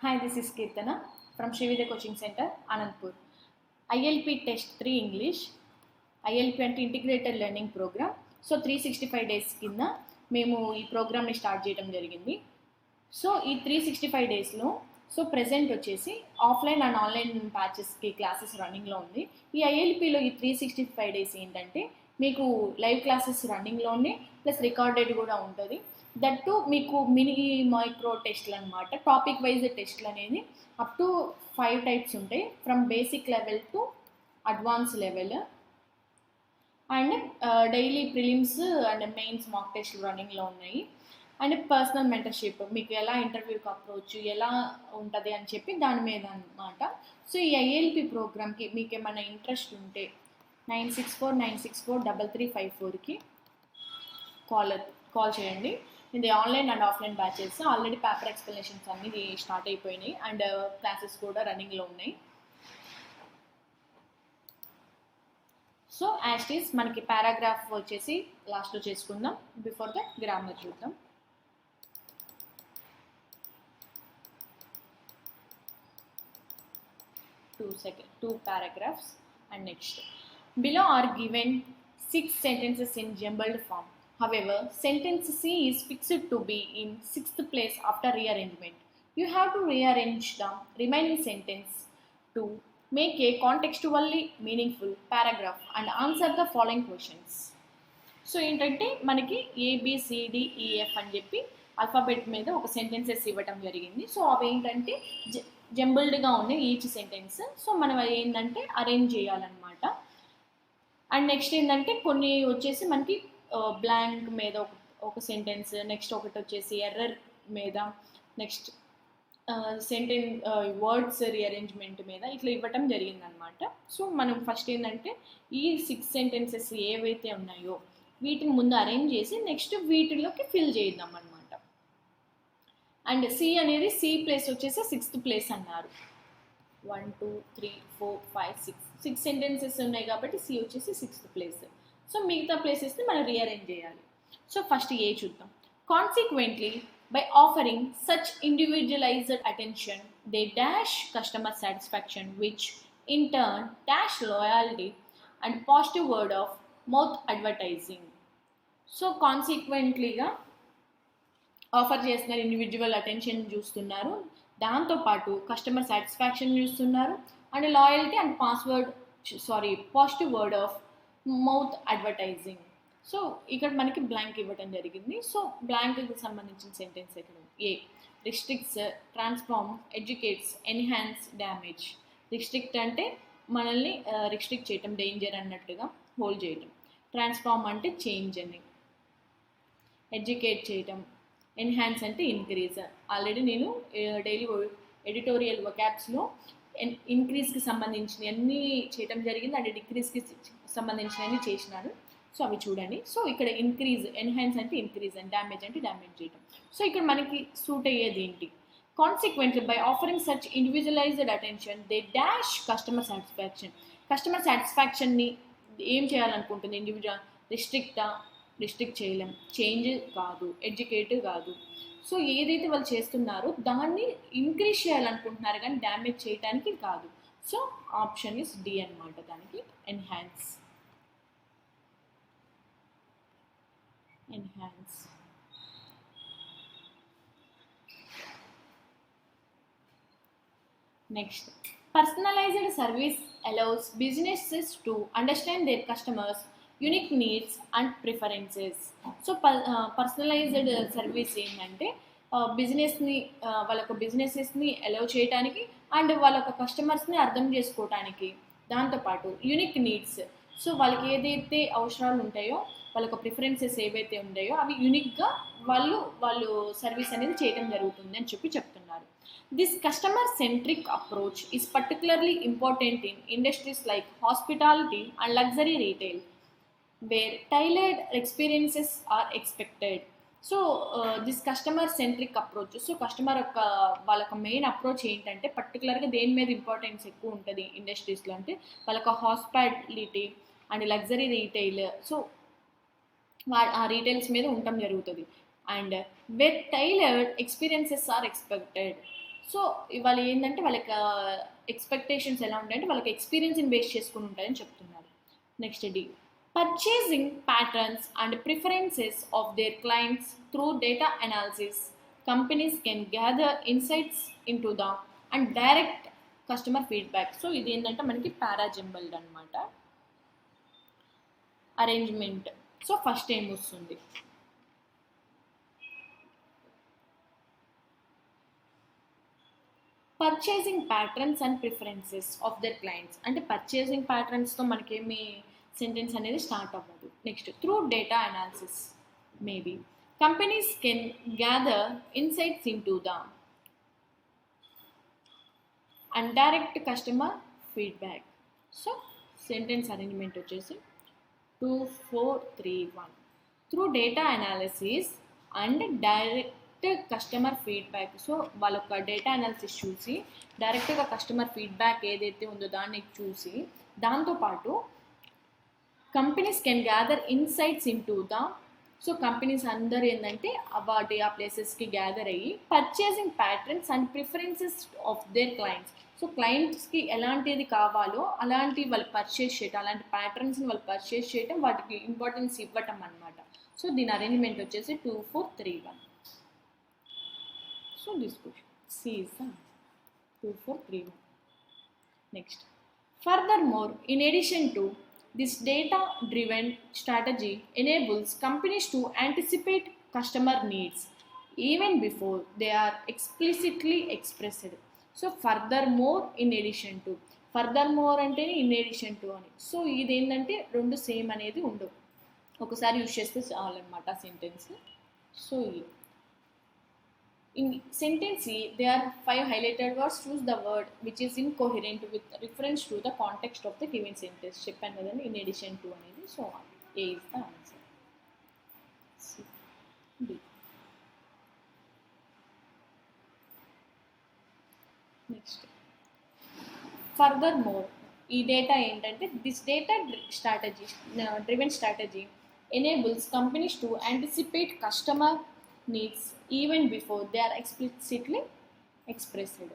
Hi, this is Kirtana from Srividya Coaching Center, Anandpur. ILP Test 3 English, ILP అంటే integrated learning program. So 365 days కింద మేము ఈ ప్రోగ్రామ్ని start చేయడం జరిగింది. సో ఈ 365 డేస్లో ప్రెజెంట్ వచ్చేసి ఆఫ్లైన్ అండ్ ఆన్లైన్ బ్యాచెస్కి క్లాసెస్ రన్నింగ్లో ఉంది. ఈ ఐఎల్పిలో ఈ 365 డేస్ ఏంటంటే మీకు లైవ్ క్లాసెస్ రన్నింగ్లోనే ప్లస్ రికార్డెడ్ కూడా ఉంటుంది. దట్టు మీకు మినీ మైక్రో టెస్ట్లు అనమాట. టాపిక్ వైజ్ టెస్ట్లు అనేది అప్ టు 5 టైప్స్ ఉంటాయి, from basic level to advance level. And daily prelims and mains mock టెస్ట్లు రన్నింగ్లో ఉన్నాయి. అండ్ పర్సనల్ మెంటర్షిప్, మీకు ఎలా ఇంటర్వ్యూకి అప్రోచ్ ఎలా ఉంటుంది అని చెప్పి దాని మీద అనమాట. సో ఈ ఐఎల్పి ప్రోగ్రామ్కి మీకు ఏమైనా ఇంట్రెస్ట్ ఉంటే 9649643354కి కాల్ చేయండి. ఇది online and offline batches. Already paper explanations అన్నీ స్టార్ట్ అయిపోయినాయి అండ్ క్లాసెస్ కూడా రన్నింగ్లో ఉన్నాయి. సో యాజ్ ఈస్ మనకి పారాగ్రాఫ్ వచ్చేసి లాస్ట్లో చేసుకుందాం. బిఫోర్ ద గ్రామర్ చూద్దాం. Two paragraphs and next. Below are given 6 sentences in jumbled form. However, sentence C is fixed to be in 6th place after rearrangement. You have to rearrange the remaining sentence to make a contextually meaningful paragraph and answer the following questions. So ఏంటంటే మనకి ABCDEF అని చెప్పి alphabet మీద ఒక sentences ఇవ్వటం జరిగింది. So అవి ఏంటంటే జంబుల్డ్గా ఉన్నాయి ఈచ్ సెంటెన్స్. సో మనం ఏంటంటే అరేంజ్ చేయాలన్నమాట. అండ్ నెక్స్ట్ ఏంటంటే కొన్ని వచ్చేసి మనకి బ్లాంక్ మీద ఒక సెంటెన్స్, నెక్స్ట్ ఒకటి వచ్చేసి ఎర్రర్ మీద, నెక్స్ట్ వర్డ్స్ రీఅరేంజ్మెంట్ మీద ఇట్లా ఇవ్వటం జరిగిందనమాట. సో మనం ఫస్ట్ ఏంటంటే ఈ 6 సెంటెన్సెస్ ఏవైతే ఉన్నాయో వీటిని ముందు అరేంజ్ చేసి నెక్స్ట్ వీటిలోకి ఫిల్ చేద్దాం అనమాట. అండ్ సి అనేది సి ప్లేస్ వచ్చేసి 6th ప్లేస్ అన్నారు. 1 2 3 4 5 6 సెంటెన్సెస్ ఉన్నాయి కాబట్టి సి వచ్చేసి 6th ప్లేస్. సో మిగతా ప్లేసెస్ని మనం రీఅరేంజ్ చేయాలి. సో ఫస్ట్ ఏ చూద్దాం. Consequently by offering such individualized attention, they dash customer satisfaction, which in turn dash loyalty and positive word of mouth advertising. So consequently offer చేస్తున్నారు, individual attention చూస్తున్నారు, దాంతోపాటు customer satisfaction చూస్తున్నారు and loyalty and positive word of mouth advertising. So ఇక్కడ మనకి blank ఇవ్వటం జరిగింది. So బ్లాంక్కి సంబంధించిన sentence ఇక్కడ A restricts, transform, educates, enhance, damage. Restrict అంటే మనల్ని రిస్ట్రిక్ట్ చేయటం, డేంజర్ అన్నట్టుగా హోల్డ్ చేయటం. ట్రాన్స్ఫార్మ్ అంటే చేంజ్ అని, ఎడ్యుకేట్ చేయటం, ఎన్హాన్స్ అంటే ఇంక్రీజ్. ఆల్రెడీ నేను డైలీ ఎడిటోరియల్ వొకాబ్స్లో ఇంక్రీజ్కి సంబంధించిన అన్నీ చేయటం జరిగింది అండ్ డిక్రీజ్కి సంబంధించినవన్నీ చేసినాను. సో అవి చూడండి. సో ఇక్కడ ఇంక్రీజ్, ఎన్హాన్స్ అంటే ఇంక్రీజ్ అండ్ డ్యామేజ్ అంటే డ్యామేజ్ చేయటం. సో ఇక్కడ మనకి సూట్ అయ్యేది ఏంటి? Consequently by offering such individualised attention they dash customer satisfaction. Customer సాటిస్ఫాక్షన్ని ఏం చేయాలనుకుంటుంది? ఇండివిజువల్ రిస్ట్రిక్ట్ చేయలేం, చేంజ్ కాదు, ఎడ్యుకేటివ్ కాదు. సో ఏదైతే వాళ్ళు చేస్తున్నారో దాన్ని ఇంక్రీజ్ చేయాలనుకుంటున్నారు కానీ డ్యామేజ్ చేయడానికి కాదు. సో ఆప్షన్ ఇస్ డి అనమాట, దానికి enhance. Next, personalized service allows businesses to understand their customers' unique needs and preferences. So personalized service ఏంటంటే బిజినెస్ని బిజినెసెస్ని అలౌ చేయడానికి అండ్ వాళ్ళ కస్టమర్స్ని అర్థం చేసుకోవటానికి, దాంతోపాటు యూనిక్ నీడ్స్. సో వాళ్ళకి ఏదైతే అవసరాలు ఉంటాయో, వాళ్ళ ప్రిఫరెన్సెస్ ఏవైతే ఉన్నాయో అవి యూనిక్గా వాళ్ళు సర్వీస్ అనేది చేయడం జరుగుతుంది అని చెప్తున్నారు. This customer centric approach is particularly important in industries like hospitality and luxury retail where tailored experiences are expected. So this customer centric approach, so customer వాళ్ళ మెయిన్ అప్రోచ్ ఏంటంటే పర్టికులర్గా దేని మీద ఇంపార్టెన్స్ ఎక్కువ ఉంటుంది ఇండస్ట్రీస్లో అంటే వాళ్ళ hospitality and luxury retail. So ఆ రీటైల్స్ మీద ఉండటం జరుగుతుంది. And where tailored experiences are expected. So వాళ్ళు ఏంటంటే వాళ్ళకి ఎక్స్పెక్టేషన్స్ ఎలా ఉంటాయంటే వాళ్ళకి ఎక్స్పీరియన్స్ని బేస్ చేసుకుని ఉంటాయని చెప్తున్నారు. Next D, purchasing patterns and preferences of their clients through data analysis companies can gather insights into the and direct customer feedback. So ఇది ఏంటంటే మనకి పారాజింబల్డ్ అనమాట అరేంజ్మెంట్. సో ఫస్ట్ ఏం వస్తుంది, purchasing patterns and preferences of their clients. అంటే purchasing ప్యాటర్న్స్తో మనకేమి sentence అనేది start అవ్వదు. Next through data analysis maybe companies can gather insights into the and direct customer feedback. So sentence arrangement వచ్చేసి 2 4 3 1 through data analysis and direct customer feedback. So వాళ్ళొక data analysis చూసి డైరెక్ట్గా customer feedback ఏదైతే ఉందో దాన్ని చూసి దాంతోపాటు companies can gather insights into the. So companies అందరూ ఏంటంటే వాటి ఆ ప్లేసెస్కి గ్యాదర్ అయ్యి purchasing patterns and preferences of their clients. So క్లయింట్స్కి ఎలాంటిది కావాలో అలాంటి వాళ్ళు పర్చేస్ చేయటం, అలాంటి ప్యాటర్న్స్ని వాళ్ళు పర్చేస్ చేయటం, వాటికి ఇంపార్టెన్స్ ఇవ్వటం అనమాట. సో దీని అరేంజ్మెంట్ వచ్చేసి 2 4 3 1. So this question C is the 2 4 3 1. Next, furthermore, in addition to this data-driven strategy enables companies to anticipate customer needs even before they are explicitly expressed. So furthermore in addition to, furthermore అంటే in addition to అని. So ఇది ఏంటంటే రెండు same అనేది ఉండవు, ఒకసారి use చేస్తే చాలన్నమాట sentence. So in sentence C, there are 5 highlighted words. Choose the word which is incoherent with reference to the context of the given sentence. చెప్పాను కదండి in addition to అనేది. So A is the answer. C, D. Next, furthermore ఈ data ఏంటంటే this data strategy driven strategy enables companies to anticipate customer needs even before they are explicitly expressed.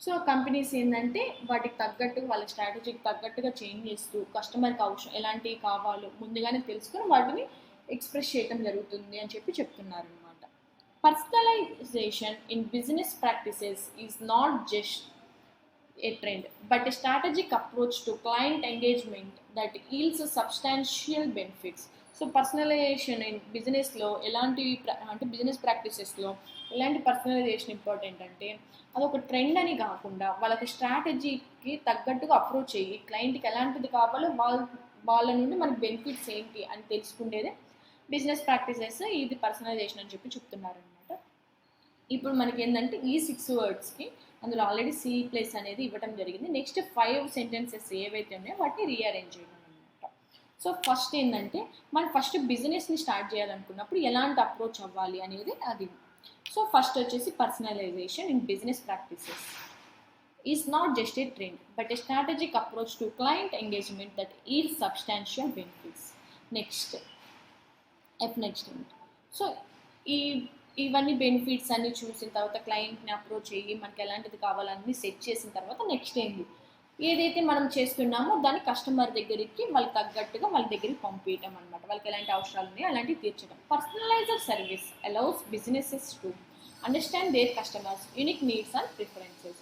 So companies ఏంటంటే వాటికి తగ్గట్టు వాళ్ళ స్ట్రాటజీకి తగ్గట్టుగా change చేస్తూ కస్టమర్కి అవసరం ఎలాంటివి కావాలో ముందుగానే తెలుసుకొని వాటిని ఎక్స్ప్రెస్ చేయడం జరుగుతుంది అని చెప్తున్నారు అనమాట. Personalisation in business practices is not just a trend but a strategic approach to client engagement that yields substantial benefits. So personalisation in బిజినెస్లో ఎలాంటి అంటే బిజినెస్ ప్రాక్టీసెస్లో ఎలాంటి పర్సనలైజేషన్ ఇంపార్టెంట్ అంటే అదొక ట్రెండ్ అని కాకుండా వాళ్ళకి స్ట్రాటజీకి తగ్గట్టుగా అప్రోచ్ అయ్యి క్లయింట్కి ఎలాంటిది కావాలో వాళ్ళ నుండి మనకి బెనిఫిట్స్ ఏంటి అని తెలుసుకునేదే బిజినెస్ ప్రాక్టీసెస్. ఇది పర్సనలైజేషన్ అని చెప్తున్నారు అనమాట. ఇప్పుడు మనకి ఏంటంటే ఈ 6 వర్డ్స్కి అందులో ఆల్రెడీ సి ప్లేస్ అనేది ఇవ్వడం జరిగింది. నెక్స్ట్ 5 సెంటెన్సెస్ ఏవైతే ఉన్నాయో వాటిని రీఅరేంజ్ చేయడం అనమాట. సో ఫస్ట్ ఏంటంటే మనం ఫస్ట్ బిజినెస్ని స్టార్ట్ చేయాలనుకున్నప్పుడు ఎలాంటి అప్రోచ్ అవ్వాలి అనేది అది. సో ఫస్ట్ వచ్చేసి personalisation in business practices is not just a trend but A strategic approach to client engagement that is substantial benefits. Next next ఏంటి, సో ఇవన్నీ బెనిఫిట్స్ అన్ని చూసిన తర్వాత క్లయింట్ని అప్రోచ్ అయ్యి మనకి ఎలాంటిది కావాలన్నీ సెట్ చేసిన తర్వాత నెక్స్ట్ ఏంటి, ఏదైతే మనం చేస్తున్నామో దాన్ని కస్టమర్ దగ్గరికి వాళ్ళకి తగ్గట్టుగా వాళ్ళ దగ్గరికి పంపించడం అనమాట. వాళ్ళకి ఎలాంటి అవసరాలు ఉన్నాయో అలాంటివి తీర్చడం. Personalised service allows businesses to understand their customers unique needs and preferences.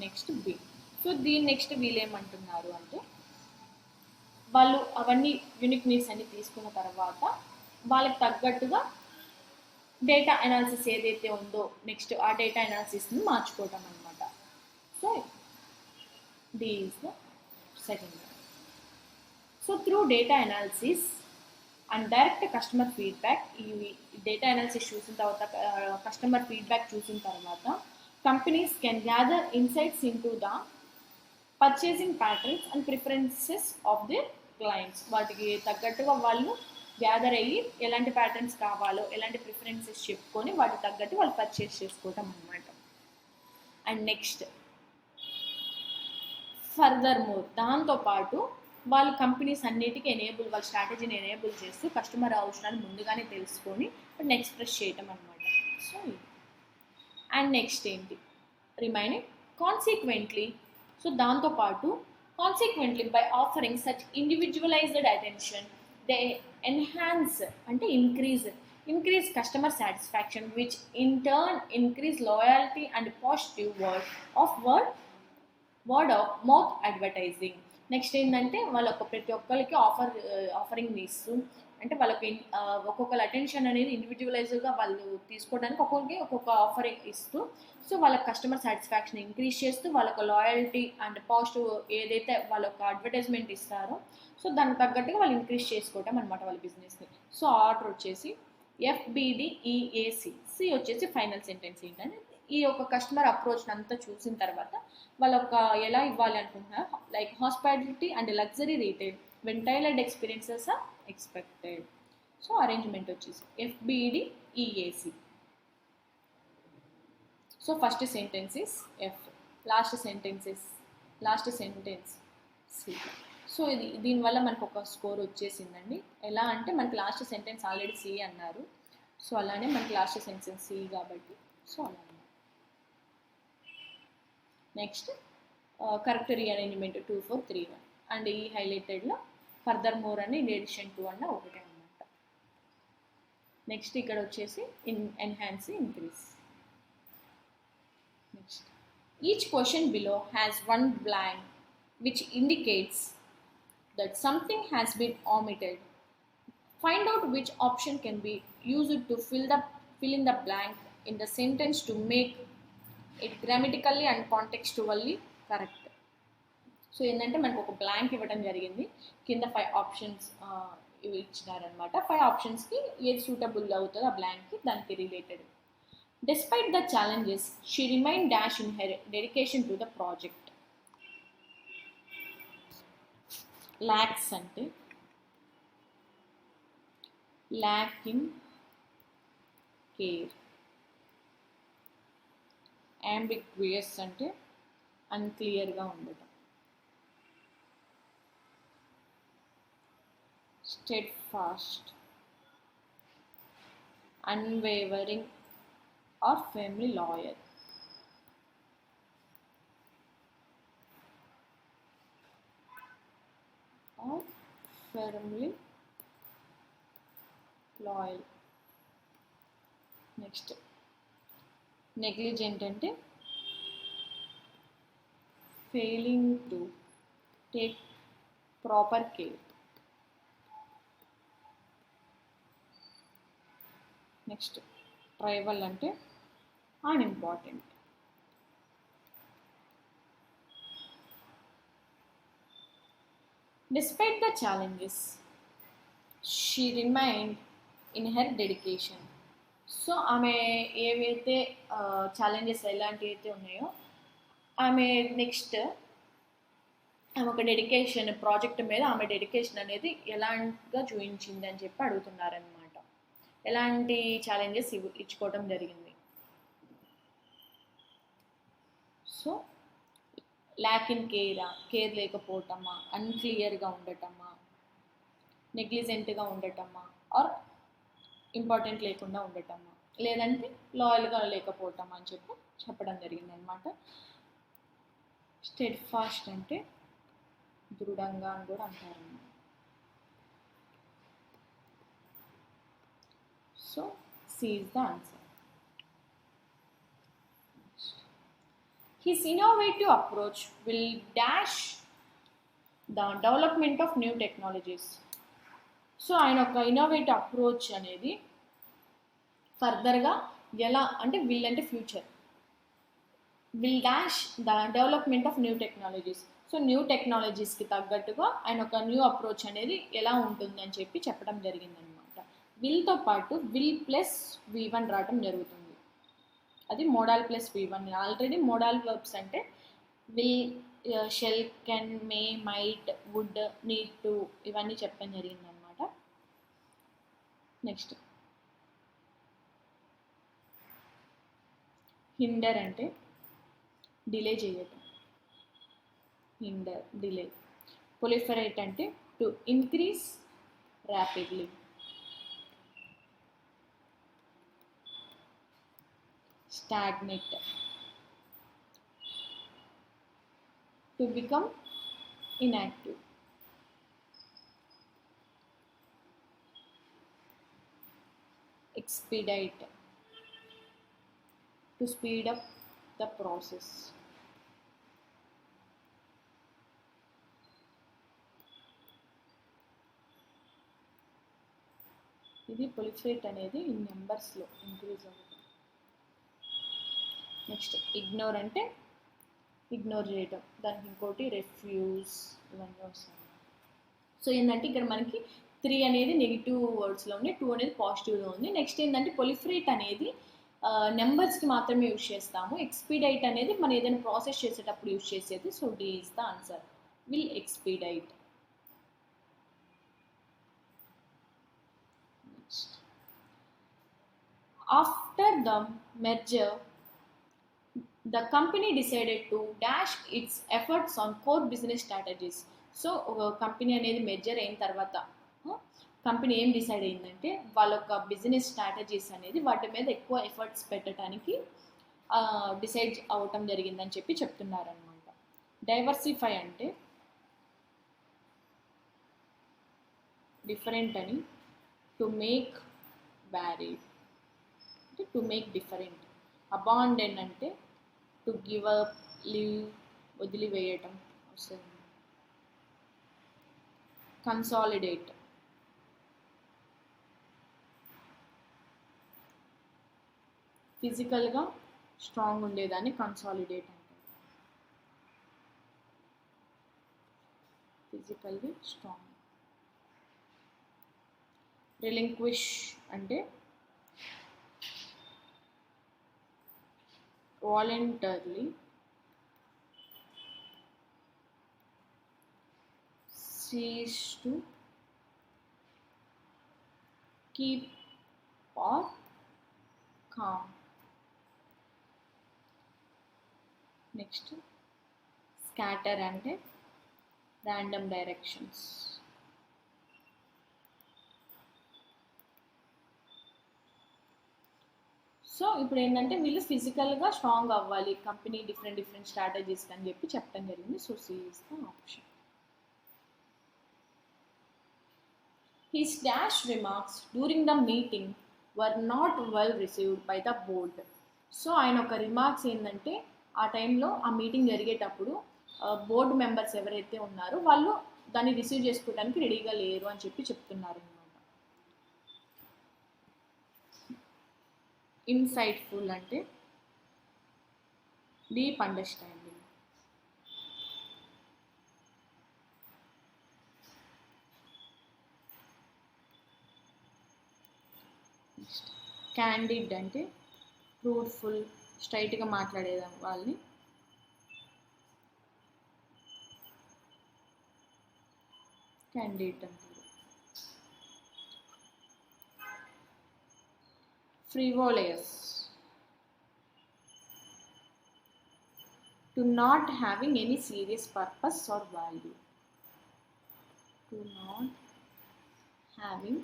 Next B. So దీని నెక్స్ట్ వీళ్ళు ఏమంటున్నారు అంటే వాళ్ళు అవన్నీ యూనిక్ నీడ్స్ అన్ని తీసుకున్న తర్వాత వాళ్ళకి తగ్గట్టుగా డేటా అనాలిసిస్ ఏదైతే ఉందో నెక్స్ట్ ఆ డేటా అనాలిసిస్ని మార్చుకోవటం అనమాట. So D is the second one. So through data analysis and direct customer feedback, ఈ డేటా అనాలిసిస్ చూసిన తర్వాత కస్టమర్ ఫీడ్బ్యాక్ చూసిన తర్వాత companies can gather insights into the purchasing patterns and preferences of the clients. వాటికి తగ్గట్టుగా వాళ్ళు gather అయ్యి ఎలాంటి ప్యాటర్న్స్ కావాలో ఎలాంటి ప్రిఫరెన్సెస్ చెప్పుకొని వాటికి తగ్గట్టు వాళ్ళు పర్చేస్ చేసుకోవటం అనమాట. అండ్ నెక్స్ట్ ఫర్దర్మోర్ దాంతోపాటు వాళ్ళ కంపెనీస్ అన్నిటికీ వాళ్ళ స్ట్రాటజీని ఎనేబుల్ చేస్తూ కస్టమర్ అవసరాలు ముందుగానే తెలుసుకొని వాటిని ఎక్స్ప్రెస్ చేయటం అనమాట. సో అండ్ నెక్స్ట్ ఏంటి, remaining. Consequently, so దాంతో పాటు consequently by offering such individualized attention they enhance అంటే increase customer satisfaction, which in turn increase loyalty and positive word of mouth advertising. Next ఏంటంటే వాళ్ళకు ప్రతి ఒక్కరికి ఆఫరింగ్ ఇస్తూ, అంటే వాళ్ళకి ఒక్కొక్కరు అటెన్షన్ అనేది ఇండివిజువలైజ్గా వాళ్ళు తీసుకోవడానికి ఒక్కొక్కరికి ఒక్కొక్క ఆఫర్ ఇస్తూ, సో వాళ్ళ కస్టమర్ సాటిస్ఫాక్షన్ ఇంక్రీజ్ చేస్తూ వాళ్ళకు లాయల్టీ అండ్ పాజిటివ్ ఏదైతే వాళ్ళొక అడ్వర్టైజ్మెంట్ ఇస్తారో సో దానికి తగ్గట్టుగా వాళ్ళు ఇంక్రీజ్ చేసుకోవటం అనమాట వాళ్ళ బిజినెస్ని. సో ఆర్డర్ వచ్చేసి FBDEAC. సి వచ్చేసి ఫైనల్ సెంటెన్స్ ఏంటంటే ఈ యొక్క కస్టమర్ అప్రోచ్ అంతా చూసిన తర్వాత వాళ్ళొక ఎలా ఇవ్వాలి అనుకుంటున్నారు, like hospitality and luxury retail when tailored experiences are expected. So arrangement వచ్చేసి FBDEAC. So first sentence is F, last sentence C. So దీనివల్ల మనకు ఒక స్కోర్ వచ్చేసిందండి. ఎలా అంటే మనకి లాస్ట్ సెంటెన్స్ ఆల్రెడీ సి అన్నారు, సో అలానే మనకి లాస్ట్ సెంటెన్స్ సి కాబట్టి సో అలా. నెక్స్ట్ కరెక్ట్ రీఅరేంజ్మెంట్ 2 4 3 1 అండ్ ఈ హైలైటెడ్లో ఫర్దర్ మోర్ అని ఇన్ ఎడిషన్ టు అన్న ఒకటే అనమాట. నెక్స్ట్ ఇక్కడ వచ్చేసి enhance increase. Next each question below has one blank which indicates that something has been omitted. Find out which option can be used to fill in the blank in the sentence to make it grammatically and contextually correct. So ఏంటంటే మనకు ఒక blank ఇవ్వడం జరిగింది, కింద 5 options ఇవి ఇచ్చినారనమాట. 5 ఆప్షన్స్కి ఏది suitable అవుతుందో ఆ బ్లాంక్కి దానికి related. Despite the challenges, she remained dash in her dedication to the project. Lacks అంటే lack in care. Ambiguous అంటే అన్క్లియర్గా ఉండటం. Steadfast, unwavering or firmly loyal. Or firmly loyal. Next, negligent అంటే failing to take proper care. Next, trivial అంటే unimportant. Despite the challenges, she remained in her dedication. So ఆమె ఏవైతే challenges ఎలాంటివి అయితే ఉన్నాయో ఆమె నెక్స్ట్ ఆమె ఒక డెడికేషన్ ప్రాజెక్ట్ మీద ఆమె డెడికేషన్ అనేది ఎలాంటిగా చూపించింది అని చెప్పి అడుగుతున్నారనమాట. ఎలాంటి ఛాలెంజెస్ ఇచ్చుకోవడం జరిగింది. సో ల్యాక్ ఇన్ కేర్ లేకపోవటమా, అన్క్లియర్గా ఉండటమా, నెగ్లిజెంట్గా ఉండటమా, ఆర్ ఇంపార్టెంట్ లేకుండా ఉండటమా, లేదంటే లాయల్గా లేకపోవటమా అని చెప్పి చెప్పడం జరిగింది అనమాట. స్టెడ్ ఫాస్ట్ అంటే దృఢంగా అని కూడా అంటారన్నమాట. So C is the answer. His innovative approach will dash the development of new technologies. So ఆయన ఒక ఇన్నోవేటివ్ అప్రోచ్ అనేది ఫర్దర్గా ఎలా అంటే విల్ అంటే future, will dash the development of new technologies. So new టెక్నాలజీస్కి తగ్గట్టుగా ఆయన ఒక న్యూ అప్రోచ్ అనేది ఎలా ఉంటుంది అని చెప్పి చెప్పడం జరిగిందనమాట. విల్తో పాటు విల్ ప్లస్ V1 రావడం జరుగుతుంది. అది modal plus V1. Already modal verbs అంటే will, shall, can, may, might, would, need to ఇవన్నీ చెప్పడం జరిగిందనమాట. నెక్స్ట్ హిండర్ అంటే డిలే చేయటం, హిండర్ డిలే. ప్రొలిఫరేట్ అంటే to increase rapidly. Stagnate to become inactive. Expedite, to speed up the process. ఇది proliferate అనేది in నెంబర్స్లో increase అవుతుంది. నెక్స్ట్ ఇగ్నోర్ అంటే ఇగ్నోర్ చేయటం, దానికి ఇంకోటి రెఫ్యూజ్, ఇవన్నీ వస్తాయి. సో ఏంటంటే ఇక్కడ మనకి 3 అనేది నెగిటివ్ వర్డ్స్లో ఉంది, 2 అనేది పాజిటివ్లో ఉంది. నెక్స్ట్ ఏంటంటే proliferate అనేది నెంబర్స్కి మాత్రమే యూజ్ చేస్తాము. ఎక్స్పీడైట్ అనేది మనం ఏదైనా ప్రాసెస్ చేసేటప్పుడు యూజ్ చేసేది. So D is the answer, will expedite. After the merger the company decided to dash its efforts on core business strategies. So company అనేది మెర్జర్ అయిన తర్వాత కంపెనీ ఏం డిసైడ్ అయిందంటే వాళ్ళ యొక్క బిజినెస్ స్ట్రాటజీస్ అనేది వాటి మీద ఎక్కువ ఎఫర్ట్స్ పెట్టడానికి డిసైడ్ అవ్వటం జరిగిందని చెప్పి చెప్తున్నారనమాట. డైవర్సిఫై అంటే డిఫరెంట్ అని, టు మేక్ వ్యారీడ్ అంటే టు మేక్ డిఫరెంట్. అబాండన్ అంటే టు గివ్ అప్, లీవ్, వదిలివేయటం వస్తుంది. కన్సాలిడేట్ ఫిజికల్గా స్ట్రాంగ్ ఉండేదాన్ని కన్సాలిడేట్ అంటారు. ఫిజికల్గా స్ట్రాంగ్. రిలింక్విష్ అంటే voluntarily cease to keep or calm. Next, scatter అంటే random directions. సో ఇప్పుడు ఏంటంటే వీళ్ళు ఫిజికల్గా స్ట్రాంగ్ అవ్వాలి, కంపెనీ డిఫరెంట్ స్ట్రాటజీస్ అని చెప్పి చెప్పడం జరిగింది. So C is the option. His dash remarks during the meeting were not well received by the board. So ఆయన ఒక రిమార్క్స్ ఏంటంటే ఆ టైంలో ఆ మీటింగ్ జరిగేటప్పుడు బోర్డు మెంబర్స్ ఎవరైతే ఉన్నారో వాళ్ళు దాన్ని రిసీవ్ చేసుకోవడానికి రెడీగా లేరు అని చెప్పి చెప్తున్నారు అనమాట. ఇన్సైట్ఫుల్ అంటే డీప్ అండర్స్టాండింగ్. క్యాండిడ్ అంటే ట్రూత్ఫుల్, స్ట్రైట్గా మాట్లాడేదాం వాళ్ళని. క్యాండిడ్ అంటారు. frivolous, to not having any serious purpose or value. To not having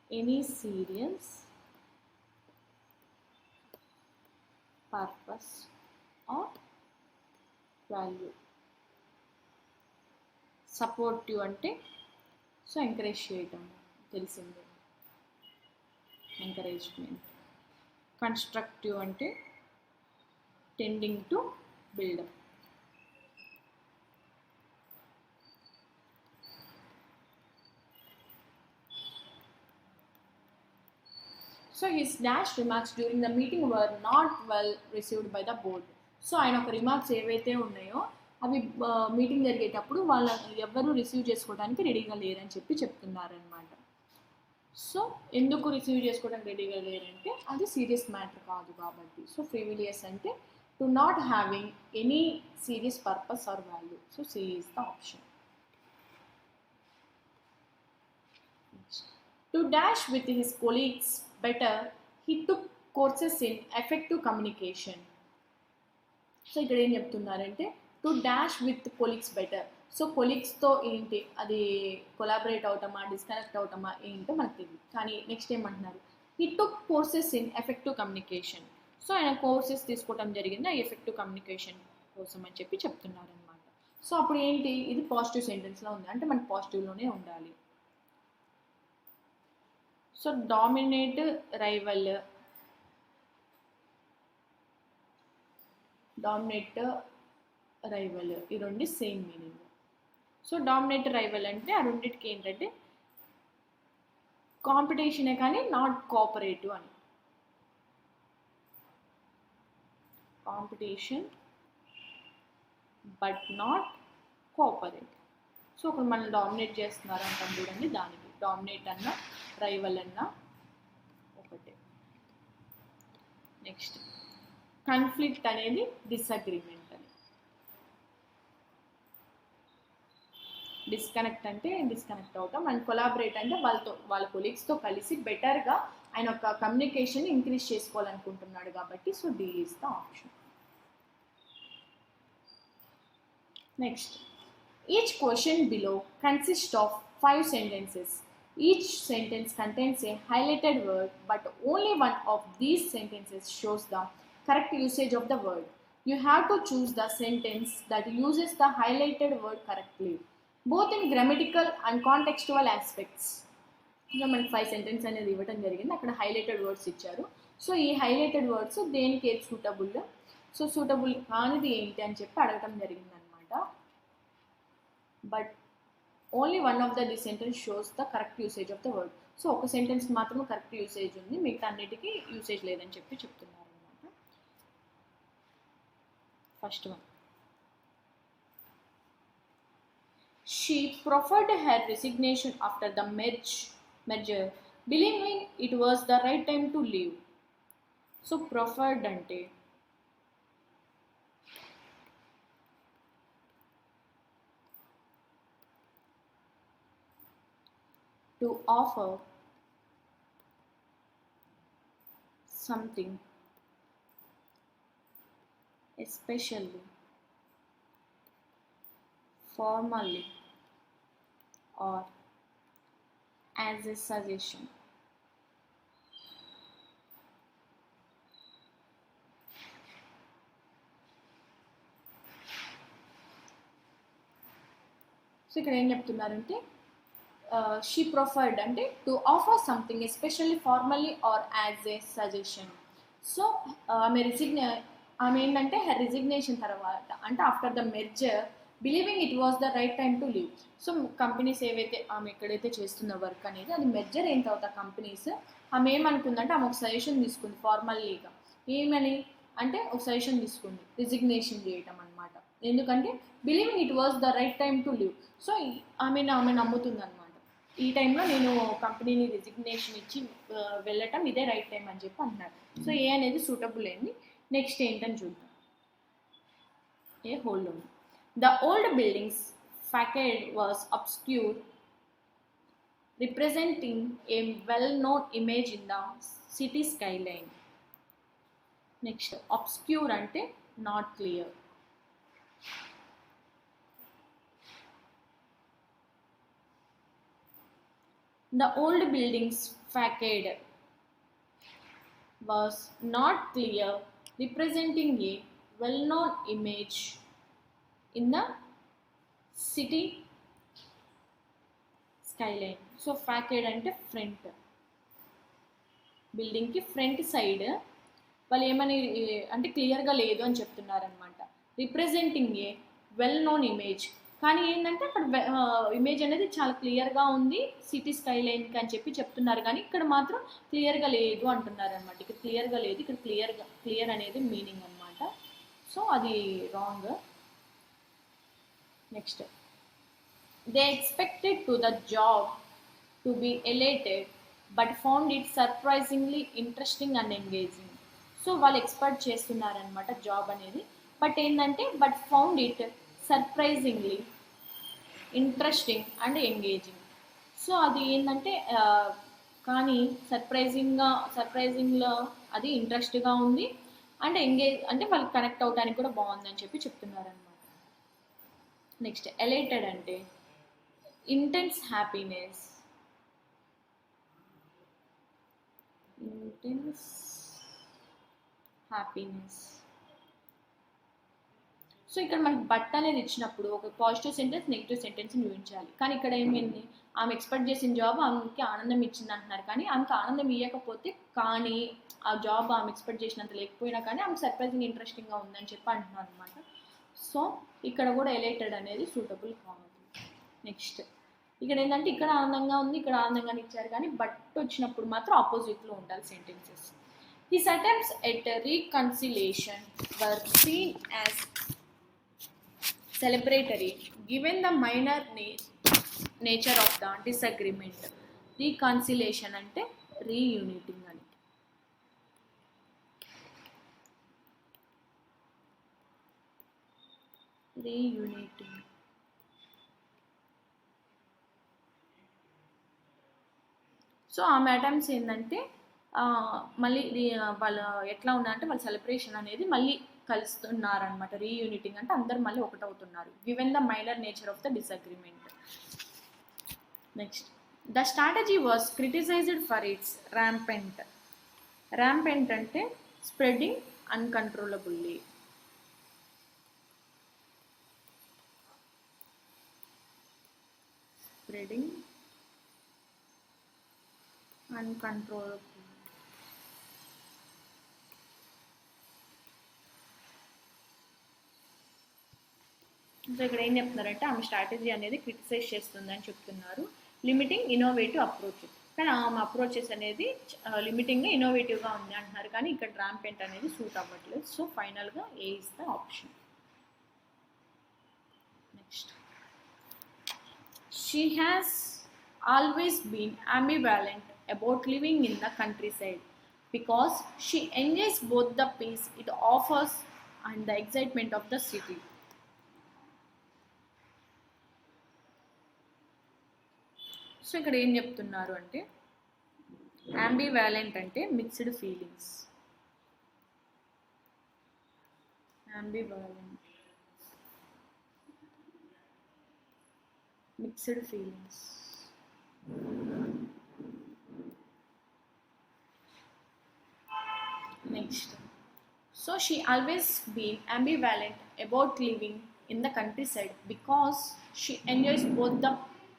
any serious purpose or value. Supportive అంటే సో ఎంకరేజ్ చేయటం, తెలిసిందే, ఎంకరేజ్మెంట్. కన్స్ట్రక్టివ్ అంటే tending to buildup. So his dash remarks during the meeting were not well received by the board. So ఆయన ఒక remarks ఏవైతే ఉన్నాయో అవి meeting జరిగేటప్పుడు వాళ్ళ ఎవ్వరూ రిసీవ్ చేసుకోవడానికి రెడీగా లేరని చెప్పి చెప్తున్నారనమాట. సో ఎందుకు రిసీవ్ చేసుకోవడానికి రెడీగా లేరంటే అది సీరియస్ మ్యాటర్ కాదు కాబట్టి. సో ఫ్రివిలియస్ అంటే to not having any serious purpose or value. So C is the option. To dash with his colleagues better he took courses in effective communication. So ఇక్కడ ఏం చెప్తున్నారంటే to dash with colleagues better. So కొలీగ్స్తో ఏంటి అది collaborate అవటమా, disconnect అవటమా ఏంటో మనకు తెలియదు. కానీ నెక్స్ట్ ఏమంటున్నారు, he took courses in effective communication. So ఆయన కోర్సెస్ తీసుకోవడం జరిగింది ఆ ఎఫెక్టివ్ కమ్యూనికేషన్ కోసం అని చెప్పి చెప్తున్నారు అనమాట. సో అప్పుడు ఏంటి, ఇది పాజిటివ్ సెంటెన్స్లో ఉంది అంటే మనకి పాజిటివ్లోనే ఉండాలి. So dominate, rival, dominate, rival ఈ రెండు same meaning. So dominate, rival అంటే ఆ రెండింటికి ఏంటంటే కాంపిటీషనే కానీ నాట్ కోఆపరేటివ్ అని. Competition but not cooperative. So ఒకరు మనల్ని డామినేట్ చేస్తున్నారు అంటాం చూడండి, దానికి డామినేట్ అన్న రైవల్ అన్న ఒకటే. నెక్స్ట్ కాన్ఫ్లిక్ట్ అనేది డిసగ్రిమెంట్ అని. డిస్కనెక్ట్ అంటే డిస్కనెక్ట్ అవుతాం, అండ్ కొలాబరేట్ అంటే వాళ్ళ కొలీగ్స్తో కలిసి బెటర్గా ఆయన ఒక కమ్యూనికేషన్ ఇంక్రీజ్ చేసుకోవాలనుకుంటున్నాడు కాబట్టి. So D is the option. Next, each question below consist of 5 sentences. Each sentence contains a highlighted word, but only one of these sentences shows the correct usage of the word. You have to choose the sentence that uses the highlighted word correctly, both in grammatical and contextual aspects. So మనకి 5 sentence అనేది ఇవ్వడం జరిగింది, అక్కడ highlighted words ఇచ్చారు. So ఈ highlighted words దేనికి ఏది suitable, so suitable కానిది ఏంటి అని చెప్పి అడగటం జరిగింది అనమాట. But only one of the sentence shows the correct usage of the word. So ఒక సెంటెన్స్కి మాత్రమే కరెక్ట్ యూసేజ్ ఉంది, మిగతా అన్నిటికీ యూసేజ్ లేదని చెప్పి చెప్తున్నారు అనమాట. First one, she proffered her resignation after the merger, believing it was the right time to leave. So proffered అంటే to offer something, especially, formally, or as a suggestion. So ఇక్కడ ఏం చెప్తున్నారంటే షీ ప్రొఫర్డ్ అంటే to offer something especially formally or as a suggestion. So ఆమె ఏంటంటే her resignation తర్వాత అంటే after the merger believing it was the right time to leave. So companies ఏవైతే ఆమె ఎక్కడైతే చేస్తున్న వర్క్ అనేది అది మెర్జర్ అయిన తర్వాత కంపెనీస్ ఆమె ఏమనుకుందంటే ఆమె ఒక సజెషన్ తీసుకుంది ఫార్మల్లీగా. ఏమని అంటే ఒక సజెషన్ తీసుకుంది రిజిగ్నేషన్ చేయటం అనమాట. ఎందుకంటే believing it was the right time to leave. So ఆమె నమ్ముతుంది అనమాట, ఈ టైంలో నేను కంపెనీని రిజిగ్నేషన్ ఇచ్చి వెళ్ళటం ఇదే రైట్ టైం అని చెప్పి అంటున్నారు. సో ఏ అనేది సూటబుల్ అయింది. నెక్స్ట్ ఏంటని చూద్దాం. ఏ హోల్డ్ ఉంది. The old building's facade was obscure, representing a well-known image in the city skyline. Next, obscure ante not clear. The old building's facade was not clear, representing a well-known image in the city skyline. So facade అంటే front, బిల్డింగ్కి front side వాళ్ళు ఏమని అంటే క్లియర్గా లేదు అని చెప్తున్నారనమాట. Representing ఏ well known image, కానీ ఏంటంటే అక్కడ ఇమేజ్ అనేది చాలా క్లియర్గా ఉంది సిటీ స్కైలైన్కి అని చెప్పి చెప్తున్నారు, కానీ ఇక్కడ మాత్రం క్లియర్గా లేదు అంటున్నారు అనమాట. ఇక్కడ క్లియర్గా లేదు, ఇక్కడ క్లియర్ అనేది మీనింగ్ అనమాట. సో అది wrong. Next, they expected to the job to be ఎలేటెడ్ but found it surprisingly interesting and engaging. So వాళ్ళు ఎక్స్పెక్ట్ చేస్తున్నారనమాట జాబ్ అనేది, బట్ ఏంటంటే but found it surprisingly interesting and engaging. So అది ఏంటంటే కానీ సర్ప్రైజింగ్లో అది ఇంట్రెస్ట్గా ఉంది అండ్ ఎంగేజ్ అంటే వాళ్ళకి కనెక్ట్ అవడానికి కూడా బాగుందని చెప్పి చెప్తున్నారనమాట. నెక్స్ట్, ఎలైటెడ్ అంటే ఇంటెన్స్ హ్యాపీనెస్, సో ఇక్కడ మనకి బట్ అనేది ఇచ్చినప్పుడు ఒక పాజిటివ్ సెంటెన్స్ నెగిటివ్ సెంటెన్స్ని ఊహించాలి. కానీ ఇక్కడ ఏమైంది, ఆమె ఎక్స్పెక్ట్ చేసిన జాబ్ ఆమెకి ఆనందం ఇచ్చింది అంటున్నారు, కానీ ఆమెకు ఆనందం ఇవ్వకపోతే కానీ ఆ జాబ్ ఆమె ఎక్స్పెక్ట్ చేసినంత లేకపోయినా కానీ ఆమెకు సర్ప్రైజింగ్ ఇంట్రెస్టింగ్గా ఉందని చెప్పి అంటున్నారు అనమాట. సో ఇక్కడ కూడా ఎలైటెడ్ అనేది సూటబుల్ కాదు. నెక్స్ట్ ఇక్కడ ఏంటంటే ఇక్కడ ఆనందంగా ఉంది, ఇక్కడ ఆనందంగానే ఇచ్చారు, కానీ బట్ వచ్చినప్పుడు మాత్రం ఆపోజిట్లో ఉండాలి sentences. His attempts at reconciliation were seen as celebratory given the minor nature of the disagreement. Reconciliation అంటే reuniting అని. Reuniting. సో ఆమె అటెంప్ట్స్ ఏంటంటే మళ్ళీ వాళ్ళు ఎట్లా ఉన్నారంటే వాళ్ళ సెలబ్రేషన్ అనేది మళ్ళీ కలుస్తున్నారనమాట. రీయూనిటింగ్ అంటే అందరు మళ్ళీ ఒకటవుతున్నారు. Given the minor nature of the disagreement. Next the strategy was criticised for its rampant. Rampant అంటే spreading uncontrollably. Spreading uncontrollable. So ఇక్కడ ఏం చెప్తున్నారంటే ఆమె స్ట్రాటజీ అనేది క్రిటిసైజ్ చేస్తుందని చెప్తున్నారు. లిమిటింగ్ ఇన్నోవేటివ్ అప్రోచ్, కానీ ఆమె అప్రోచెస్ అనేది లిమిటింగ్గా ఇన్నోవేటివ్గా ఉంది అంటున్నారు, కానీ ఇక్కడ ర్యాంపెంట్ అనేది సూట్ అవ్వట్లేదు. సో ఫైనల్గా A is the option. Next she has always been ambivalent about living in the countryside because she enjoys both the peace it offers and the excitement of the city. So ఇక్కడ ఏం చెప్తున్నారు అంటే ambivalent అంటే mixed feelings. ambivalent mixed feelings. Next, so she always been ambivalent about living in the countryside because she enjoys both the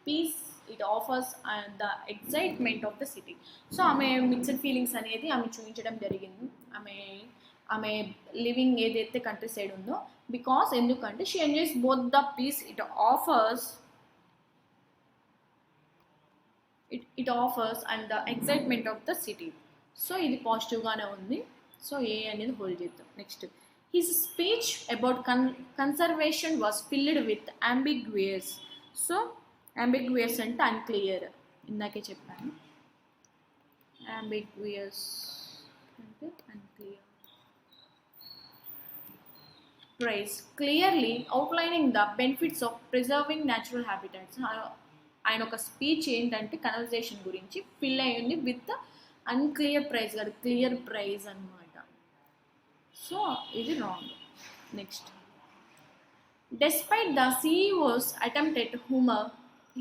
peace it offers and the excitement of the city. So ఆమె mixed feelings అనేది ఆమె చూపించడం జరిగింది. ఆమె living ఏదైతే countryside ఉందో బికాస్ ఎందుకంటే she enjoys both the peace it offers and the excitement of the city. So ఇది పాజిటివ్గానే ఉంది. సో ఏ అనేది హోల్డ్ చేద్దాం. Next his speech about conservation was filled with ambiguous. So ambiguous అంటే అన్క్లియర్, ఇందాకే చెప్పాను. అంబిగ్వియస్ అంటే unclear. Prize clearly outlining the benefits of preserving natural habitats. ఆయన ఒక స్పీచ్ ఏంటంటే కన్వర్జేషన్ గురించి ఫిల్ అయ్యింది విత్ అన్క్లియర్ ప్రైజ్ కాదు, క్లియర్ ప్రైజ్ అనమాట. సో ఇది wrong. Next despite the CEO's attempt at humor,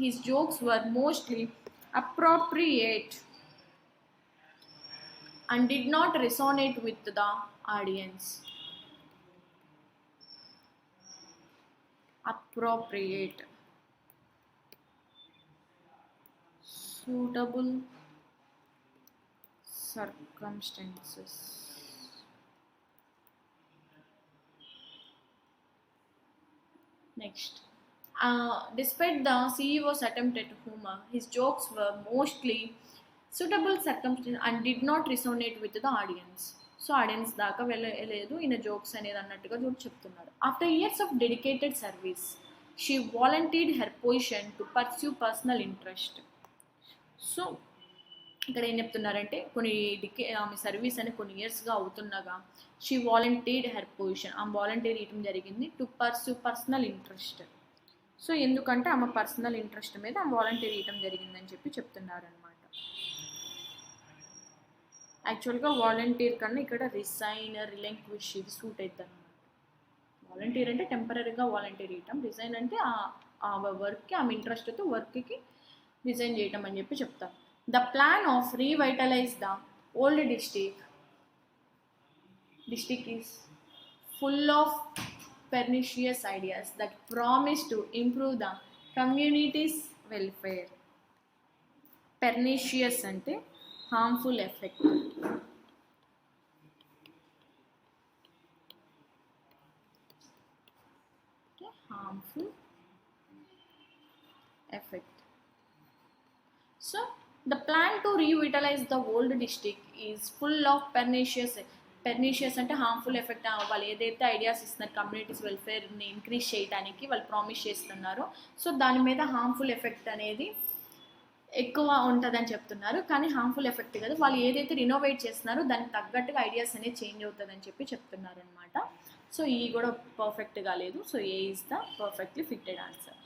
his jokes were mostly appropriate and did not resonate with the audience. Appropriate, suitable circumstances. Next, despite the CEO's attempt at humor, his jokes were mostly suitable circumstances and did not resonate with the audience. So audience దాకా వెళ్ళలేదు ఈయన jokes అనేది అన్నట్టుగా చెప్తున్నారు. After years of dedicated service she volunteered her position to pursue personal interest. So ఇక్కడ ఏం చెప్తున్నారంటే ఆమె సర్వీస్ అని కొన్ని ఇయర్స్గా అవుతున్నగా షీ వాలంటీర్డ్ హెర్ పొజిషన్, ఆమె వాలంటీర్ ఇవ్వడం జరిగింది to pursue personal interest. So ఎందుకంటే ఆమె పర్సనల్ ఇంట్రెస్ట్ మీద ఆమె వాలంటీర్ ఇవ్వడం జరిగిందని చెప్పి చెప్తున్నారనమాట. యాక్చువల్గా వాలంటీర్ కన్నా ఇక్కడ రిజైన్, రిలెంక్విష్ ఇది సూట్ అవుతుంది అనమాట. వాలంటీర్ అంటే టెంపరీగా వాలంటీర్ ఇవ్వటం, రిజైన్ అంటే ఆ వర్క్కి ఆమె ఇంట్రెస్ట్తో వర్క్కి రిజైన్ చేయటం అని చెప్పి చెప్తాం. The plan of revitalise the old district is full of pernicious ideas that promise to improve the community's welfare. Pernicious అంటే harmful effect. Harmful effect. So the plan to revitalize the old district is full of pernicious అంటే harmful effect. వాళ్ళు ఏదైతే ideas ఇస్తున్నారు communities వెల్ఫేర్ని increase చేయడానికి వాళ్ళు promise చేస్తున్నారో, so దాని మీద హార్మ్ఫుల్ ఎఫెక్ట్ అనేది ఎక్కువ ఉంటుందని చెప్తున్నారు. కానీ హార్మ్ఫుల్ ఎఫెక్ట్ కదా, వాళ్ళు ఏదైతే రినోవేట్ చేస్తున్నారో దానికి తగ్గట్టుగా ఐడియాస్ అనేది చేంజ్ అవుతుందని చెప్తున్నారు అనమాట. సో ఈ కూడా పర్ఫెక్ట్గా లేదు. So A is the perfectly fitted answer.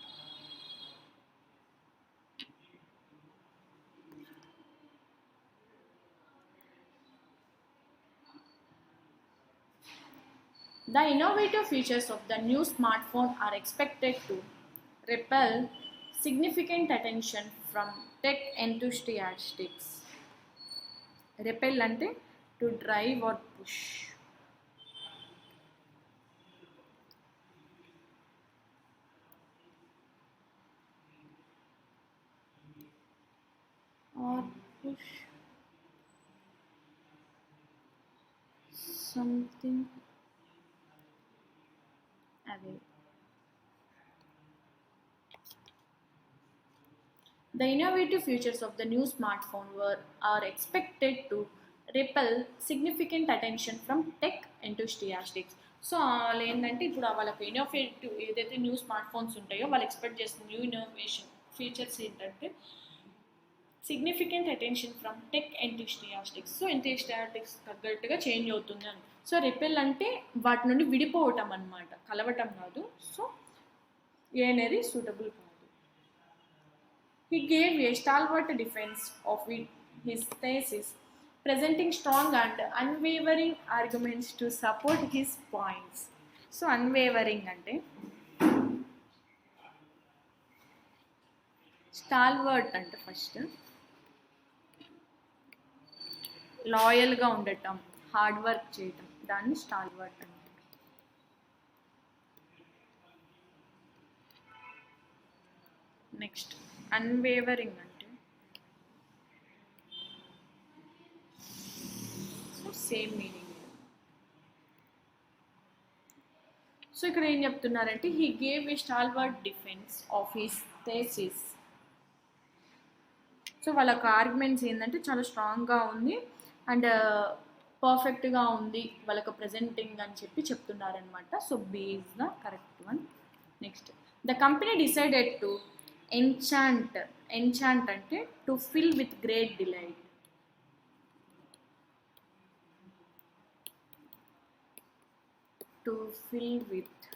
The innovative features of the new smartphone are expected to repel significant attention from tech enthusiasts. Repel అంటే to drive or push. Or push something away. The innovative features of the new smartphone are expected to repel significant attention from tech enthusiasts. So వాళ్ళు ఏంటంటే ఇప్పుడు వాళ్ళకి innovative ఏదైతే new smart phones ఉంటాయో వాళ్ళు expect చేస్తున్న new innovation features ఏంటంటే significant attention from tech enthusiastics. So enthusiastics తగ్గట్టుగా చేంజ్ అవుతుంది అని. సో రిపెల్ అంటే వాటి నుండి విడిపోవటం అనమాట, కలవటం కాదు. సో ఏ అనేది సూటబుల్ కాదు. He gave a stalwart defense of his thesis, presenting strong and unwavering arguments to support his points. So unwavering అంటే స్టాల్వర్ట్ అంటే ఫస్ట్ లాయల్గా ఉండటం, హార్డ్ వర్క్ చేయటం, దాన్ని స్టాల్వర్ట్ అంటారు. నెక్స్ట్ అన్వేవరింగ్ అంటే సో సేమ్ మీనింగ్. సో ఇక్కడ ఏం చెప్తున్నారంటే he gave a stalwart defence of his thesis. So వాళ్ళకి ఆర్గ్యుమెంట్స్ ఏంటంటే చాలా స్ట్రాంగ్గా ఉంది అండ్ పర్ఫెక్ట్గా ఉంది వాళ్ళకి ప్రెజెంటింగ్ అని చెప్తున్నారనమాట. So B is the correct one. Next the company decided to enchant అంటే to fill with great delight. To fill with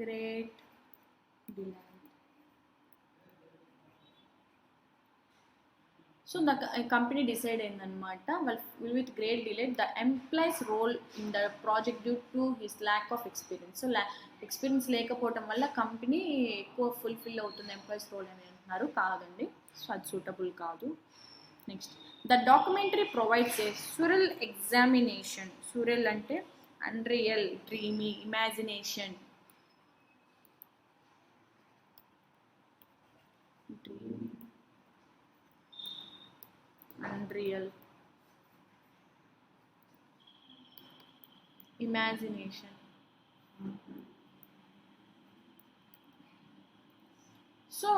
great delight. So the company decide అయిందనమాట will with great delight the employees role in the project due to his lack of experience. So experience లేకపోవటం వల్ల company ఎక్కువ fulfil అవుతుంది employees role అని అంటున్నారు. కాదండి, so అది suitable కాదు. Next the documentary provides a surreal examination. Surreal అంటే unreal, dreamy, imagination. Unreal, imagination. So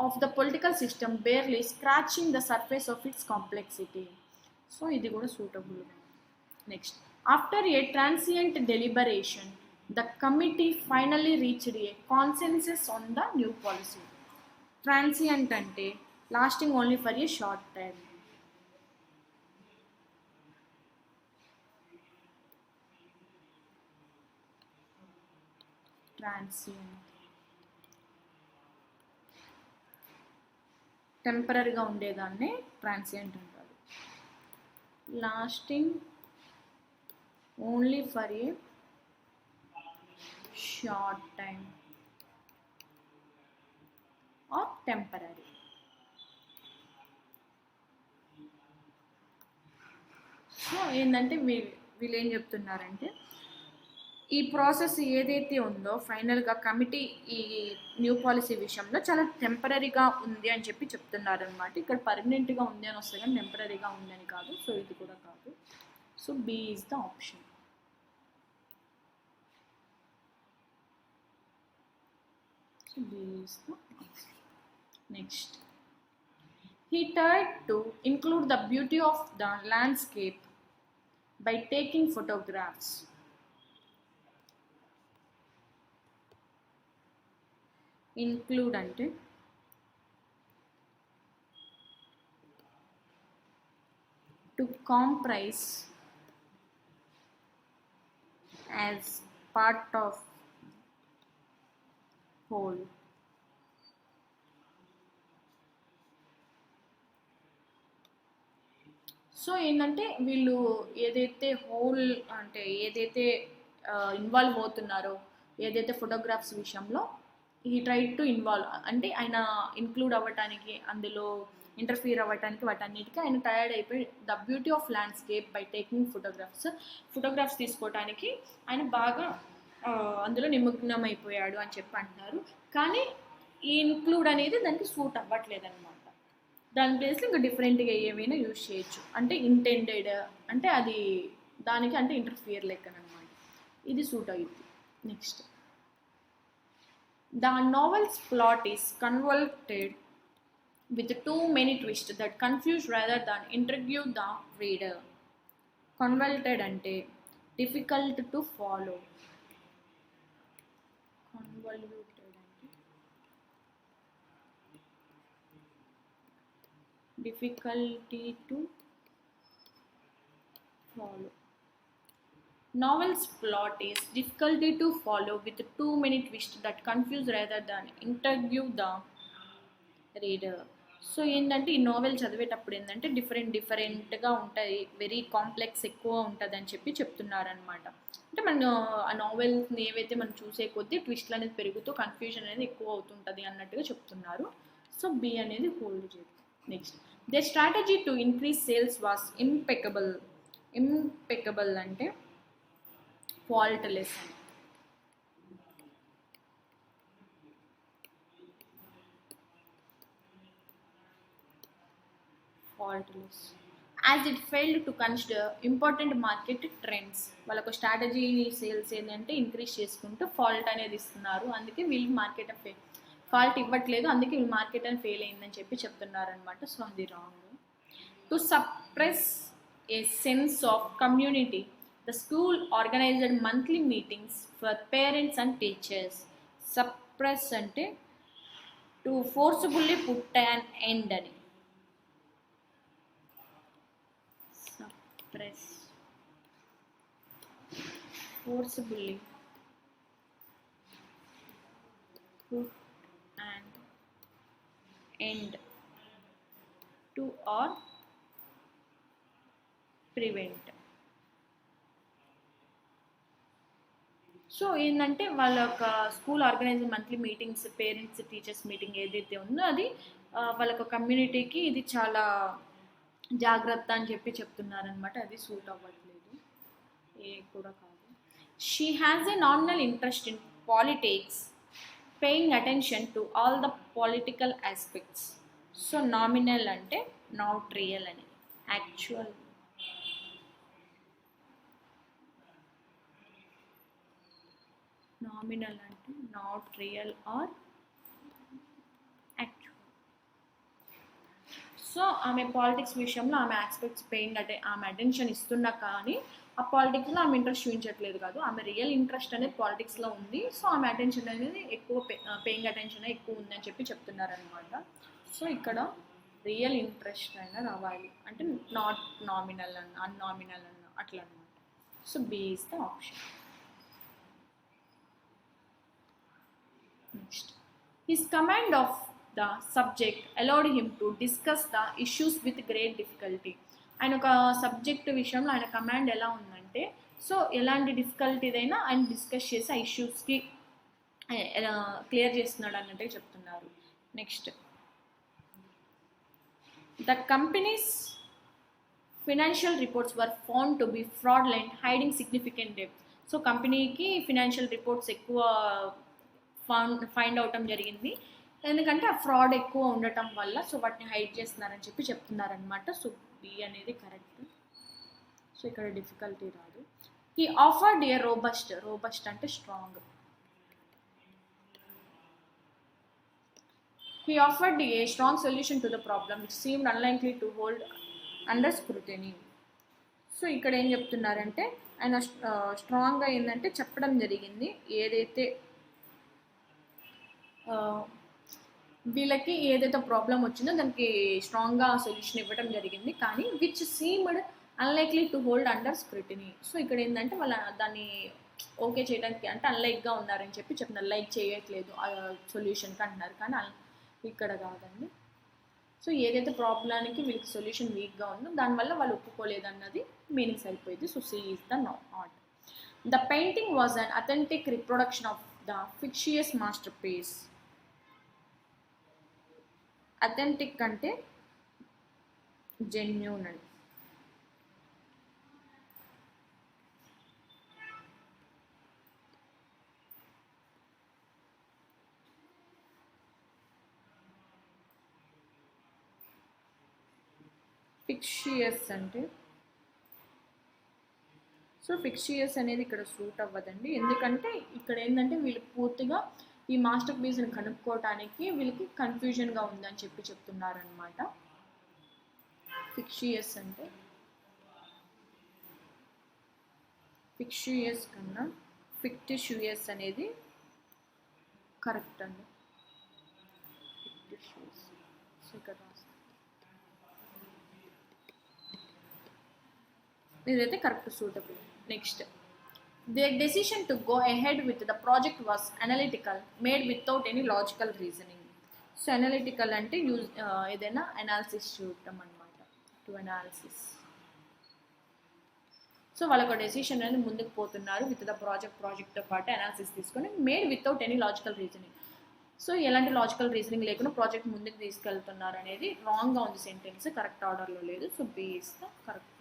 of the political system barely scratching the surface of its complexity. So ఇది కూడా suitable. Next, after a transient deliberation the committee finally reached a consensus on the new policy. Transient అంటే lasting only for a short time. Transient టెంపరీగా ఉండేదాన్ని transient అంటారు. Lasting only for a short time or temporary. So ఏంటంటే వీళ్ళు ఏం చెప్తున్నారంటే ఈ process ఏదైతే ఉందో ఫైనల్గా కమిటీ ఈ న్యూ పాలసీ విషయంలో చాలా టెంపరీగా ఉంది అని చెప్పి చెప్తున్నారు అనమాట. ఇక్కడ పర్మనెంట్గా ఉంది అని వస్తుంది కానీ టెంపరీగా ఉంది అని కాదు. సో ఇది కూడా కాదు. So B is the option. So B is the option. Next, he tried to include the beauty of the landscape by taking photographs. Include ante to comprise as part of whole. So ఏంటంటే వీళ్ళు ఏదైతే whole అంటే ఏదైతే involve అవుతున్నారో ఏదైతే photographs విషయంలో ఈ try to involve అంటే ఆయన ఇంక్లూడ్ అవ్వటానికి అందులో ఇంటర్ఫియర్ అవ్వటానికి వాటన్నిటికీ ఆయన టయర్డ్ అయిపోయి the beauty of landscape by taking photographs తీసుకోవటానికి ఆయన బాగా అందులో నిమగ్నం అయిపోయాడు అని చెప్పి అంటున్నారు. కానీ ఈ ఇన్క్లూడ్ అనేది దానికి సూట్ అవ్వట్లేదు అనమాట. దాని ప్లేస్లో ఇంకా డిఫరెంట్గా ఏమైనా యూజ్ చేయొచ్చు. అంటే ఇంటెండెడ్ అంటే అది దానికి అంటే ఇంటర్ఫియర్ లెక్కనమాట. ఇది సూట్ అయ్యింది. Next, the novel's plot is convoluted with too many twists that confuse rather than intrigue the reader. Convoluted ante difficult to follow. Convoluted ante difficulty to follow. Novel's plot is difficulty to follow with too many twists that confuse rather than intrigue the reader. So ఏంటంటే ఈ novel చదివేటప్పుడు ఏంటంటే డిఫరెంట్గా ఉంటాయి, very complex ఎక్కువ ఉంటుంది అని చెప్పి చెప్తున్నారనమాట. అంటే మన ఆ నావెల్స్ని ఏవైతే మనం చూసే కొద్దీ ట్విస్ట్లు అనేది పెరుగుతూ కన్ఫ్యూజన్ అనేది ఎక్కువ అవుతుంటుంది అన్నట్టుగా చెప్తున్నారు. సో బి అనేది హోల్డ్ చేద్దాం. Next, they strategy to increase sales was impeccable. Impeccable అంటే ఫాల్ట్లెస్ అని. Faultless as it failed to consider important market trends. వాళ్ళకు స్ట్రాటజీ సేల్స్ ఏంటంటే ఇంక్రీజ్ చేసుకుంటూ ఫాల్ట్ అనేది ఇస్తున్నారు, అందుకే వీళ్ళు మార్కెట్ ఫాల్ట్ ఇవ్వట్లేదు, అందుకే వీళ్ళు మార్కెట్ అని ఫెయిల్ అయిందని చెప్పి చెప్తున్నారు అనమాట. సో అది wrong. To suppress a sense of community the school organised monthly meetings for parents and teachers. Suppress అంటే to forcefully put an end అని. Press forcibly put an end to or prevent. So ఏంటంటే వాళ్ళ ఒక school organising monthly meetings, parents teachers meeting ఏదైతే ఉందో అది వాళ్ళ కమ్యూనిటీకి ఇది చాలా జాగ్రత్త అని చెప్పి చెప్తున్నారనమాట. అది సూట్ అవ్వట్లేదు, ఏ కూడా కాదు. She has a nominal interest in politics paying attention to all the political aspects. So nominal అంటే నాట్ రియల్ అని. యాక్చువల్ నామినల్ అంటే not real are actual. So ఆమె పాలిటిక్స్ విషయంలో ఆమె ఆస్పెక్ట్స్ పేయింగ్ ఆమె అటెన్షన్ ఇస్తున్నా కానీ ఆ పాలిటిక్స్లో ఆమె ఇంట్రెస్ట్ చూపించట్లేదు కాదు, ఆమె రియల్ ఇంట్రెస్ట్ అనేది పాలిటిక్స్లో ఉంది. సో ఆమె అటెన్షన్ అనేది ఎక్కువ పేయింగ్ అటెన్షన్ ఎక్కువ ఉందని చెప్పి చెప్తున్నారనమాట. సో ఇక్కడ రియల్ ఇంట్రెస్ట్ అయినా రావాలి, అంటే నాట్ నామినల్ అన్న అన్నామినల్ అన్న అట్లా అనమాట. So B is the option. Next, his command of the subject allowed him to discuss the issues with great difficulty. ఆయన ఒక సబ్జెక్ట్ విషయంలో ఆయన కమాండ్ ఎలా ఉందంటే, సో ఎలాంటి డిఫికల్టీదైనా ఆయన డిస్కస్ చేసి ఆ ఇష్యూస్కి క్లియర్ చేస్తున్నాడు అన్నట్టుగా చెప్తున్నారు. Next, the companies financial reports were found to be fraudulent hiding significant depth. So కంపెనీకి ఫినాన్షియల్ రిపోర్ట్స్ ఎక్కువ ఫైండ్ అవటం జరిగింది, ఎందుకంటే ఆ ఫ్రాడ్ ఎక్కువ ఉండటం వల్ల. సో వాటిని హైడ్ చేస్తున్నారని చెప్పి చెప్తున్నారనమాట. సో బి అనేది కరెక్ట్. సో ఇక్కడ డిఫికల్టీ రాదు. హీ ఆఫర్డ్ ఏ రోబస్ట్ అంటే strong. He offered a strong solution to the problem which seemed unlikely to hold under scrutiny. So ఇక్కడ ఏం చెప్తున్నారంటే ఆయన స్ట్రాంగ్గా ఏంటంటే చెప్పడం జరిగింది, ఏదైతే వీళ్ళకి ఏదైతే ప్రాబ్లం వచ్చిందో దానికి స్ట్రాంగ్గా సొల్యూషన్ ఇవ్వడం జరిగింది, కానీ which seemed unlikely to hold under scrutiny. So ఇక్కడ ఏంటంటే వాళ్ళ దాన్ని ఓకే చేయడానికి అంటే అన్లైక్గా ఉన్నారని చెప్పి చెప్తున్నారు, లైక్ చేయట్లేదు ఆ సొల్యూషన్కి అంటున్నారు, కానీ ఇక్కడ కాదండి. సో ఏదైతే ప్రాబ్లానికి వీళ్ళకి సొల్యూషన్ వీక్గా ఉందో దానివల్ల వాళ్ళు ఒప్పుకోలేదు అన్నది మీనింగ్ సరిపోయింది. So C is the not. The painting was an authentic reproduction of the fictitious masterpiece. Authentic అంటే జెన్యూన్ అండి. ఫిక్షియస్ అంటే సో ఫిక్షియస్ అనేది ఇక్కడ సూట్ అవ్వదండి, ఎందుకంటే ఇక్కడ ఏంటంటే వీళ్ళు పూర్తిగా ఈ మాస్టర్ పీస్ని కనుక్కోవటానికి వీళ్ళకి కన్ఫ్యూజన్గా ఉందని చెప్పి చెప్తున్నారనమాట. ఫిక్షియస్ అంటే ఫిక్షియస్ కన్నా ఫిక్టిషియస్ అనేది కరెక్ట్ అండి. ఫిక్టిషియస్. సో ఇక్కడ ఇదైతే correct suitable. Next, their decision to go ahead with the project was analytical, made without any logical reasoning. So analytical అంటే ఏదైనా అనాలిసిస్ చూడటం అనమాట, టు అనాలిసిస్. సో వాళ్ళొక డెసిషన్ అనేది ముందుకు పోతున్నారు విత్ ద ప్రాజెక్ట్తో పాటు అనాలిసిస్ తీసుకొని, made without any logical reasoning. So ఎలాంటి లాజికల్ రీజనింగ్ లేకుండా ప్రాజెక్ట్ ముందుకు తీసుకెళ్తున్నారు అనేది రాంగ్గా ఉంది సెంటెన్స్, కరెక్ట్ ఆర్డర్లో లేదు. So B is the correct.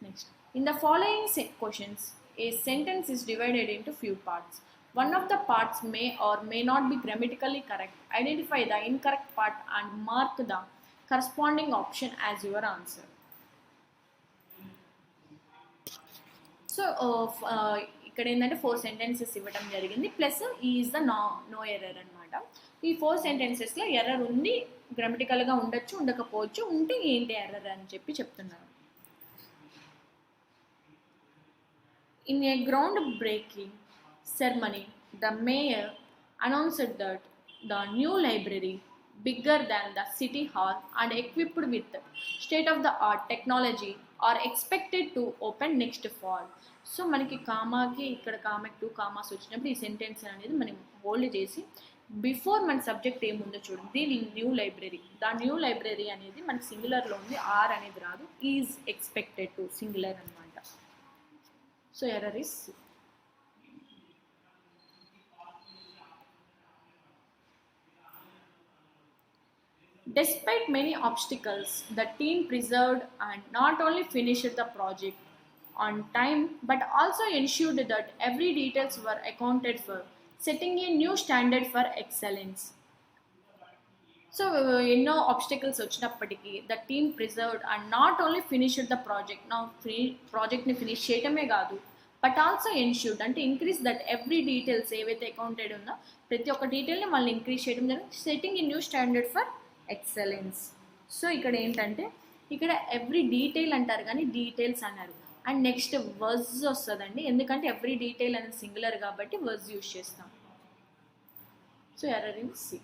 Next, in the following questions, a sentence is divided into few parts. One of the parts may or may not be grammatically correct. Identify the incorrect part and mark the corresponding option as your answer. So, ఇక్కడ ఏంటంటే 4 sentences ఇవ్వడం జరిగింది, plus is the no error అనమాట. ఈ 4 sentencesలో error ఉంది, గ్రామటికల్గా ఉండొచ్చు, ఉండకపోవచ్చు, ఉంటే ఏంటి ఎర్రర్ అని చెప్పి చెప్తున్నారు. In a groundbreaking ceremony, the mayor announced that the new library, bigger than the city hall and equipped with state-of-the-art technology, are expected to open next fall. So మనకి కామాకి ఇక్కడ కామాకి 2 కామాస్ వచ్చినప్పుడు ఈ సెంటెన్స్ అనేది మనం hold చేసి before మన subject ఏముందో చూడండి, దీని న్యూ లైబ్రరీ. దా న్యూ లైబ్రరీ అనేది మనకి సింగులర్లో ఉంది, ఆర్ అనేది రాదు, ఈజ్ ఎక్స్పెక్టెడ్ టు సింగులర్ అనమాట. So error is C. Despite many obstacles, the team persevered and not only finished the project on time but also ensured that every details were accounted for, setting a new standard for excellence. So ఎన్నో obstacles వచ్చినప్పటికీ the team preserved and not only finished the project. నా ప్రాజెక్ట్ని finish చేయటమే కాదు, but also ensured అంటే increase that every details ఏవైతే accounted ఉందో ప్రతి ఒక్క డీటెయిల్ని మళ్ళీ ఇంక్రీజ్ చేయడం జరిగింది, setting a new standard for excellence. So ఇక్కడ ఏంటంటే ఇక్కడ ఎవ్రీ డీటెయిల్ అంటారు కానీ డీటెయిల్స్ అన్నారు, అండ్ నెక్స్ట్ వర్జ్ వస్తుందండి, ఎందుకంటే ఎవ్రీ డీటెయిల్ అనేది సింగులర్ కాబట్టి వర్జ్ యూజ్ చేస్తాం. So error in C.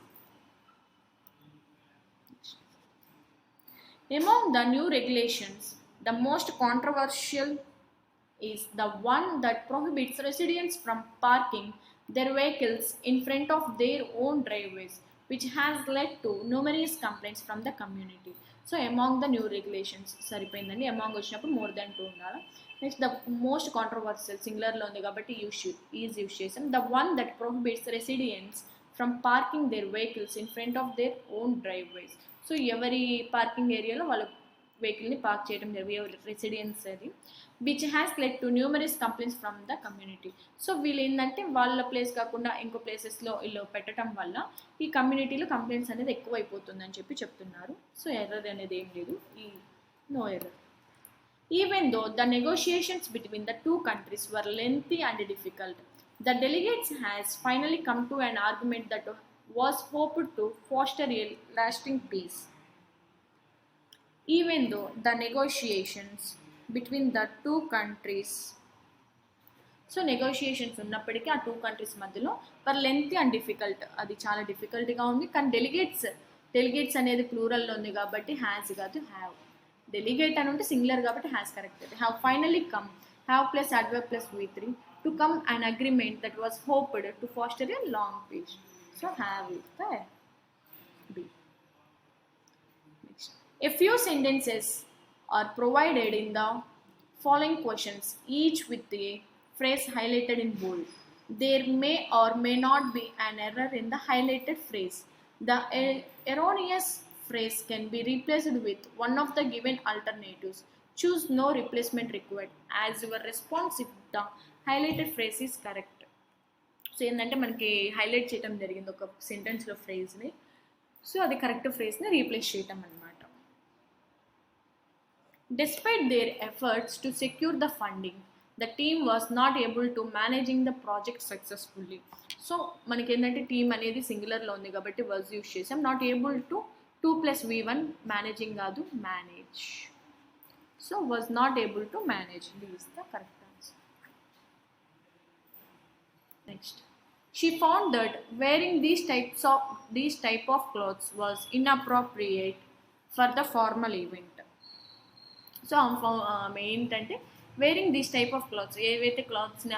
Among the new regulations, the most controversial is the one that prohibits residents from parking their vehicles in front of their own driveways, which has led to numerous complaints from the community. So among the new regulations, సరిపోయిందండి, among వచ్చినప్పుడు more than 2 ఉండాలి. Next the most controversial సింగులర్లో ఉంది కాబట్టి is use చేసాం. The one that prohibits residents from parking their vehicles in front of their own driveways. So ఎవరి parking ఏరియాలో వాళ్ళు వెహికల్ని పార్క్ చేయడం జరిగింది రెసిడెన్స్ అది, which has led to numerous complaints from the community. So వీళ్ళు ఏంటంటే వాళ్ళ ప్లేస్ కాకుండా ఇంకో ప్లేసెస్లో వీళ్ళు పెట్టడం వల్ల ఈ కమ్యూనిటీలో కంప్లైంట్స్ అనేది ఎక్కువైపోతుందని చెప్తున్నారు. సో ఎర్రర్ అనేది ఏం లేదు, ఈ no error. Even though the negotiations between the two countries were lengthy and difficult, the delegates has finally come to an argument that was hoped to foster a lasting peace. Even though the negotiations between the two countries, so negotiations ఉన్నప్పటికీ ఆ two countries మధ్యలో per lengthy and difficult, అది చాలా డిఫికల్ట్గా ఉంది. కానీ delegates అనేది ప్లూరల్లో ఉంది కాబట్టి హ్యాస్ కాదు హ్యావ్. డెలిగేట్ అని ఉంటే సింగులర్ కాబట్టి has correct. Have finally come, have plus adverb plus V3 to come an agreement that was hoped to foster a long peace. So have is the B. Next, a few sentences are provided in the following questions, each with a phrase highlighted in bold. There may or may not be an error in the highlighted phrase. The erroneous phrase can be replaced with one of the given alternatives. Choose no replacement required as your response if the highlighted phrase is correct. So ఏంటంటే మనకి highlight చేయడం జరిగింది ఒక సెంటెన్స్లో ఫ్రేజ్ని, so అది correct ఫ్రేజ్ని replace చేయటం అనమాట. Despite their efforts to secure the funding, the team was not able to managing the project successfully. So మనకి ఏంటంటే టీమ్ అనేది సింగులర్లో ఉంది కాబట్టి వాజ్ యూస్ చేసాం. Not able to 2 + V1 managing కాదు manage. So was not able to manage, this the correct answer. Next, she found that wearing these type of clothes was inappropriate for the formal event. So ఏంటంటే wearing this type of clothes, ఏవైతే క్లాత్స్ని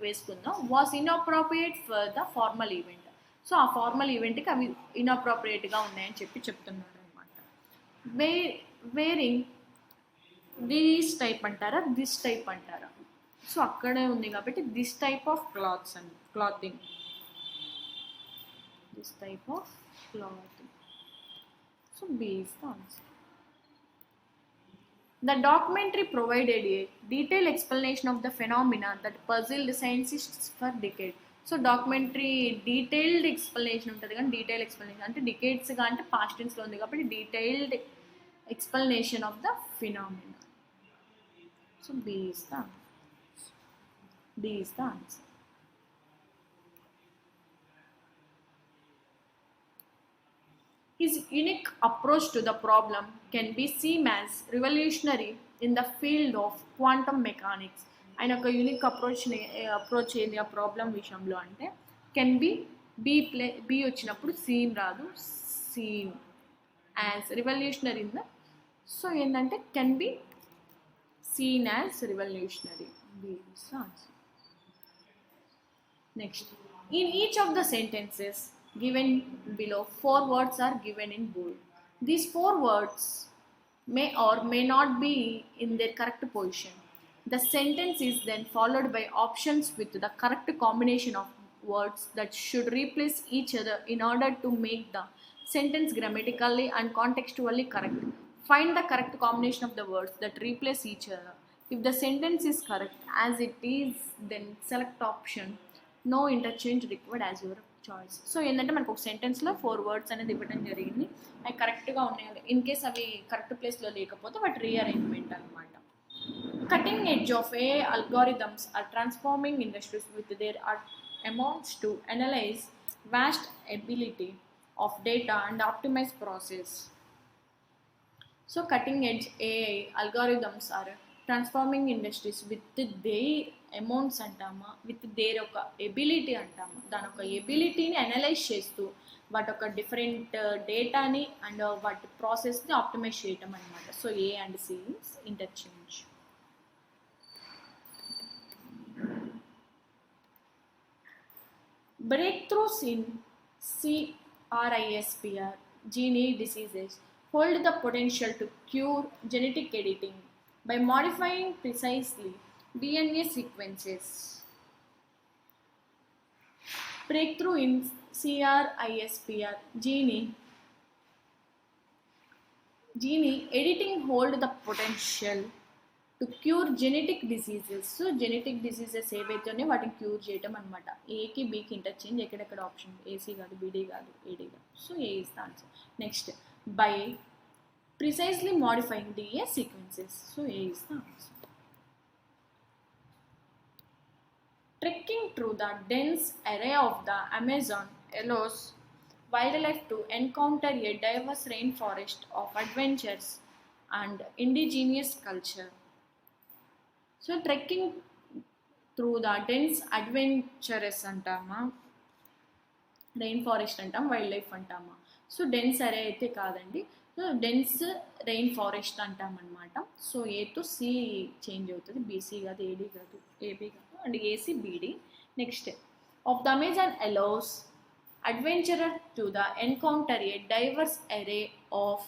వేసుకుందాం was inappropriate for the formal event. So ఆ formal ఈవెంట్కి అవి ఇన్అప్రోప్రియేట్గా ఉన్నాయని చెప్తున్నారు అనమాట. వేరింగ్ దిస్ టైప్ అంటారా దిస్ టైప్ అంటారా, సో అక్కడే ఉంది కాబట్టి దిస్ టైప్ ఆఫ్ క్లాత్స్ అండి, clothing, this type of clothing. So B is the answer. The documentary provided a detailed explanation of the phenomena that puzzled scientists for decades. So documentary detailed explanation ఉంటుంది, కానీ detail explanation అంటే డికేట్స్గా అంటే past టెన్స్లో ఉంది కాబట్టి detailed explanation of the phenomena. So B is the answer. His unique approach to the problem can be seen as revolutionary in the field of quantum mechanics. ఆయన ఒక unique approach ఏంది ఆ problem విషయంలో అంటే can be వచ్చినప్పుడు seen రాదు, seen as revolutionary in the, so ఏంటంటే can be seen as revolutionary. Next, in each of the sentences given below 4 words are given in bold. These 4 words may or may not be in their correct position. The sentence is then followed by options with the correct combination of words that should replace each other in order to make the sentence grammatically and contextually correct. Find the correct combination of the words that replace each other. If the sentence is correct as it is, then select option no interchange required as your choice. So ఏంటంటే మనకు ఒక సెంటెన్స్లో 4 words అనేది ఇవ్వడం జరిగింది, అవి కరెక్ట్గా ఉన్నాయి. In case అవి కరెక్ట్ ప్లేస్లో లేకపోతే వాటి రీఅరేంజ్మెంట్ అనమాట. Cutting edge of a algorithms are transforming industries with their amounts to analyse vast ability of data and optimise process. So cutting edge AI algorithms are transforming industries with their amounts అంటామా, with their ఒక ability అంటామా, దాని ఒక ఎబిలిటీని analyse చేస్తూ వాటి ఒక different డేటాని and వాటి ప్రాసెస్ని ఆప్టిమైజ్ చేయటం అనమాట. So A and C is interchange. Breakthroughs in CRISPR gene diseases hold the potential to cure genetic editing by modifying precisely DNA sequences. Breakthrough in CRISPR gene gene editing hold the potential to cure genetic diseases. So genetic diseases ఏవైతే ఉన్నాయో వాటిని cure చేయటం అనమాట. ఏకి బీకి interchange, ఎక్కడెక్కడ option AC కాదు, బీడీ కాదు, ఏడీ కాదు. So A is the answer. Next, by precisely modifying DNA sequences. So A is the answer. Trekking through the dense array of the Amazon allows wildlife to encounter a diverse rainforest of adventures and indigenous culture. So trekking through the dense adventurous అంటామా, rain forest అంటాం, wild life అంటామా? So dense అరే అయితే కాదండి. So dense rain forest అంటాం అనమాట. So ఏతో C change అవుతుంది, బీసీ కాదు, ఏడీ కాదు, ఏబీ కాదు, and AC BD. Next, of the Amazon allows adventurer to the encounter a diverse array of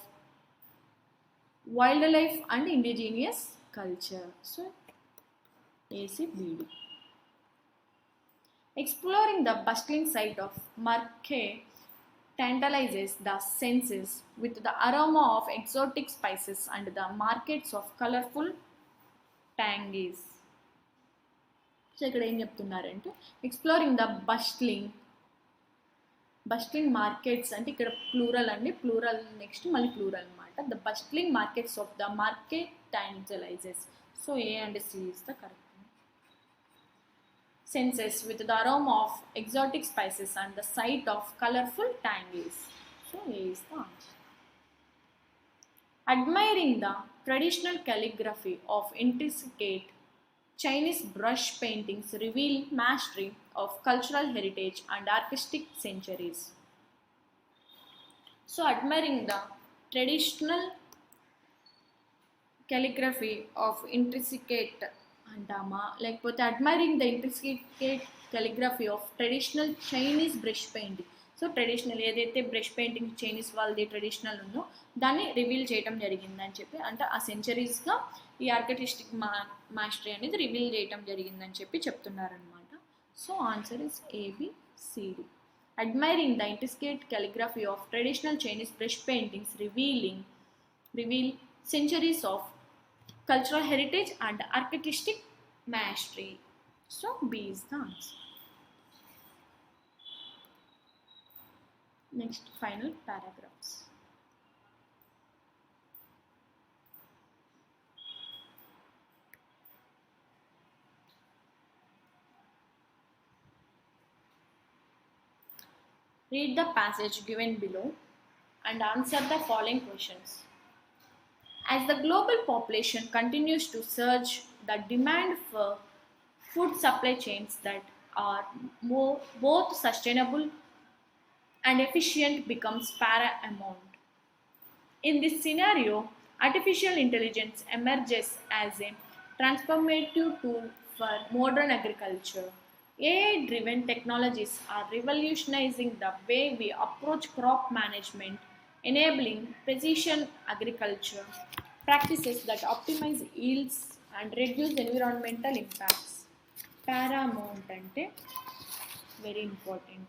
wildlife and indigenous culture. So ACBD. Exploring the bustling site of Marche tantalizes the senses with the aroma of exotic spices and the markets of colorful tangies. So ఇక్కడ ఏం చెప్తున్నారంటే exploring the bustling markets అంటే ఇక్కడ plural అండి, plural next మళ్ళీ plural అనమాట. The bustling markets of the market tantalises. So A and C is the correct. Senses with the aroma of exotic spices and the sight of colorful tangies. So A is the answer. Admiring the traditional calligraphy of intricate Chinese brush paintings reveal mastery of cultural heritage and artistic centuries. So admiring the traditional calligraphy of intricate అంటామా, లేకపోతే admiring the intricate calligraphy of traditional Chinese brush painting. So traditional ఏదైతే brush painting Chinese వాళ్ళది traditional ఉందో దాన్ని reveal చేయడం జరిగిందని చెప్పి, అంటే ఆ సెంచరీస్గా ఈ ఆర్కిటెక్టిక్ మాస్టరీ అనేది రివీల్ చేయడం జరిగిందని చెప్పి చెప్తున్నారనమాట. So answer is ABCD. Admiring the intricate calligraphy of traditional Chinese brush paintings reveal centuries of cultural heritage and artistic mastery. So B is the answer. Next, final paragraphs. Read the passage given below and answer the following questions. As the global population continues to surge, the demand for food supply chains that are both sustainable and efficient becomes paramount. In this scenario, artificial intelligence emerges as a transformative tool for modern agriculture. AI-driven technologies are revolutionizing the way we approach crop management, enabling precision agriculture practices that optimize yields and reduce environmental impacts. Paramount ante very important.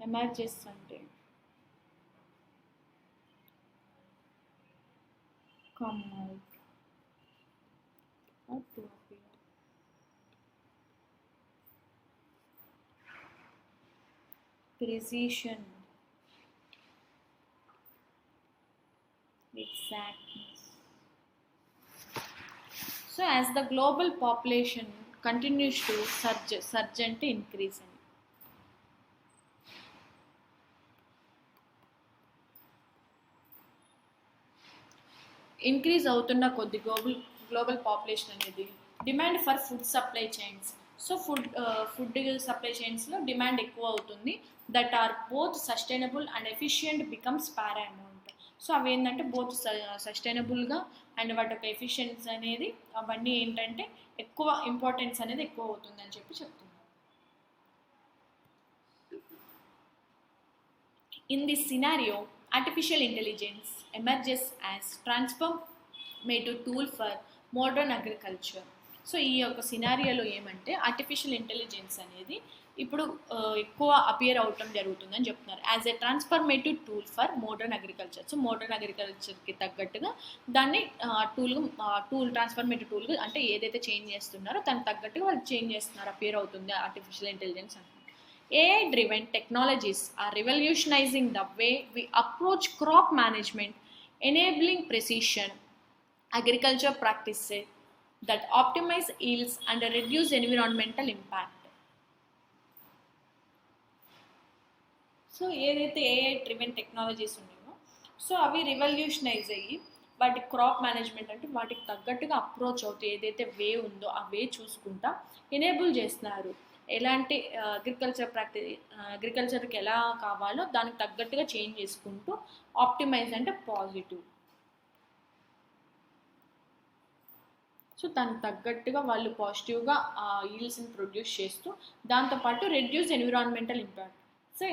Emerges ante come out or to appear. Precision, exactness. So as the global population continues to surge and increase. Increase అవుతున్న కొద్ది global population అనేది demand for food supply chains. So food supply చైన్స్లో demand ఎక్కువ అవుతుంది. That are both sustainable and efficient becomes paramount. So అవి ఏంటంటే both సస్టైనబుల్గా and వాటి యొక్క ఎఫిషియన్సీ అనేది అవన్నీ ఏంటంటే ఎక్కువ ఇంపార్టెన్స్ అనేది ఎక్కువ అవుతుంది అని చెప్పి చెప్తున్నాను. In this scenario, artificial intelligence emerges as transformative tool for modern agriculture. So ఈ యొక్క సినారియోలో ఏమంటే ఆర్టిఫిషియల్ ఇంటెలిజెన్స్ అనేది ఇప్పుడు ఎక్కువ అపియర్ అవటం జరుగుతుందని చెప్తున్నారు as a transformative tool for modern agriculture. So modern అగ్రికల్చర్కి తగ్గట్టుగా దాన్ని టూల్ ట్రాన్స్ఫర్మేటివ్ టూల్ అంటే ఏదైతే చేంజ్ చేస్తున్నారో దానికి తగ్గట్టుగా వాళ్ళు చేంజ్ చేస్తున్నారు, అపియర్ అవుతుంది ఆర్టిఫిషియల్ ఇంటెలిజెన్స్ అంటే. AI driven technologies are revolutionizing the way we approach crop management, enabling precision agriculture practices that optimize yields and reduce environmental impact. So ఏదైతే AI driven టెక్నాలజీస్ ఉన్నాయో so అవి revolutionise అయ్యి వాటి crop management అంటే వాటికి తగ్గట్టుగా approach అవుతాయి, ఏదైతే వే ఉందో ఆ వే చూసుకుంటా ఎనేబుల్ చేస్తున్నారు. ఎలాంటి అగ్రికల్చర్కి ఎలా కావాలో దానికి తగ్గట్టుగా చేంజ్ చేసుకుంటూ ఆప్టిమైజ్ అంటే పాజిటివ్. సో దానికి తగ్గట్టుగా వాళ్ళు పాజిటివ్గా ఈల్డ్స్ని ప్రొడ్యూస్ చేస్తూ దాంతోపాటు రెడ్యూస్ ఎన్విరాన్మెంటల్ ఇంపాక్ట్. సో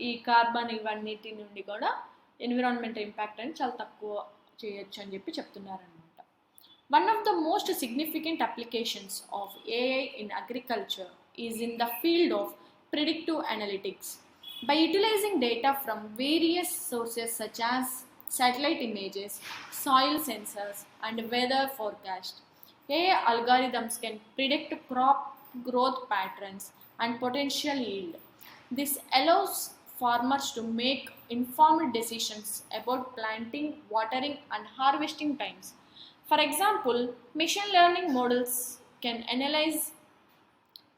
ఈ కార్బన్ ఇవన్నిటి నుండి కూడా ఎన్విరాన్మెంటల్ ఇంపాక్ట్ అని చాలా తక్కువ చేయొచ్చు అని చెప్పి చెప్తున్నారనమాట. One of the most significant applications of AI in agriculture is in the field of predictive analytics. By utilizing data from various sources such as satellite images, soil sensors, and weather forecast, AI algorithms can predict crop growth patterns and potential yield. This allows farmers to make informed decisions about planting, watering, and harvesting times. For example, machine learning models can analyze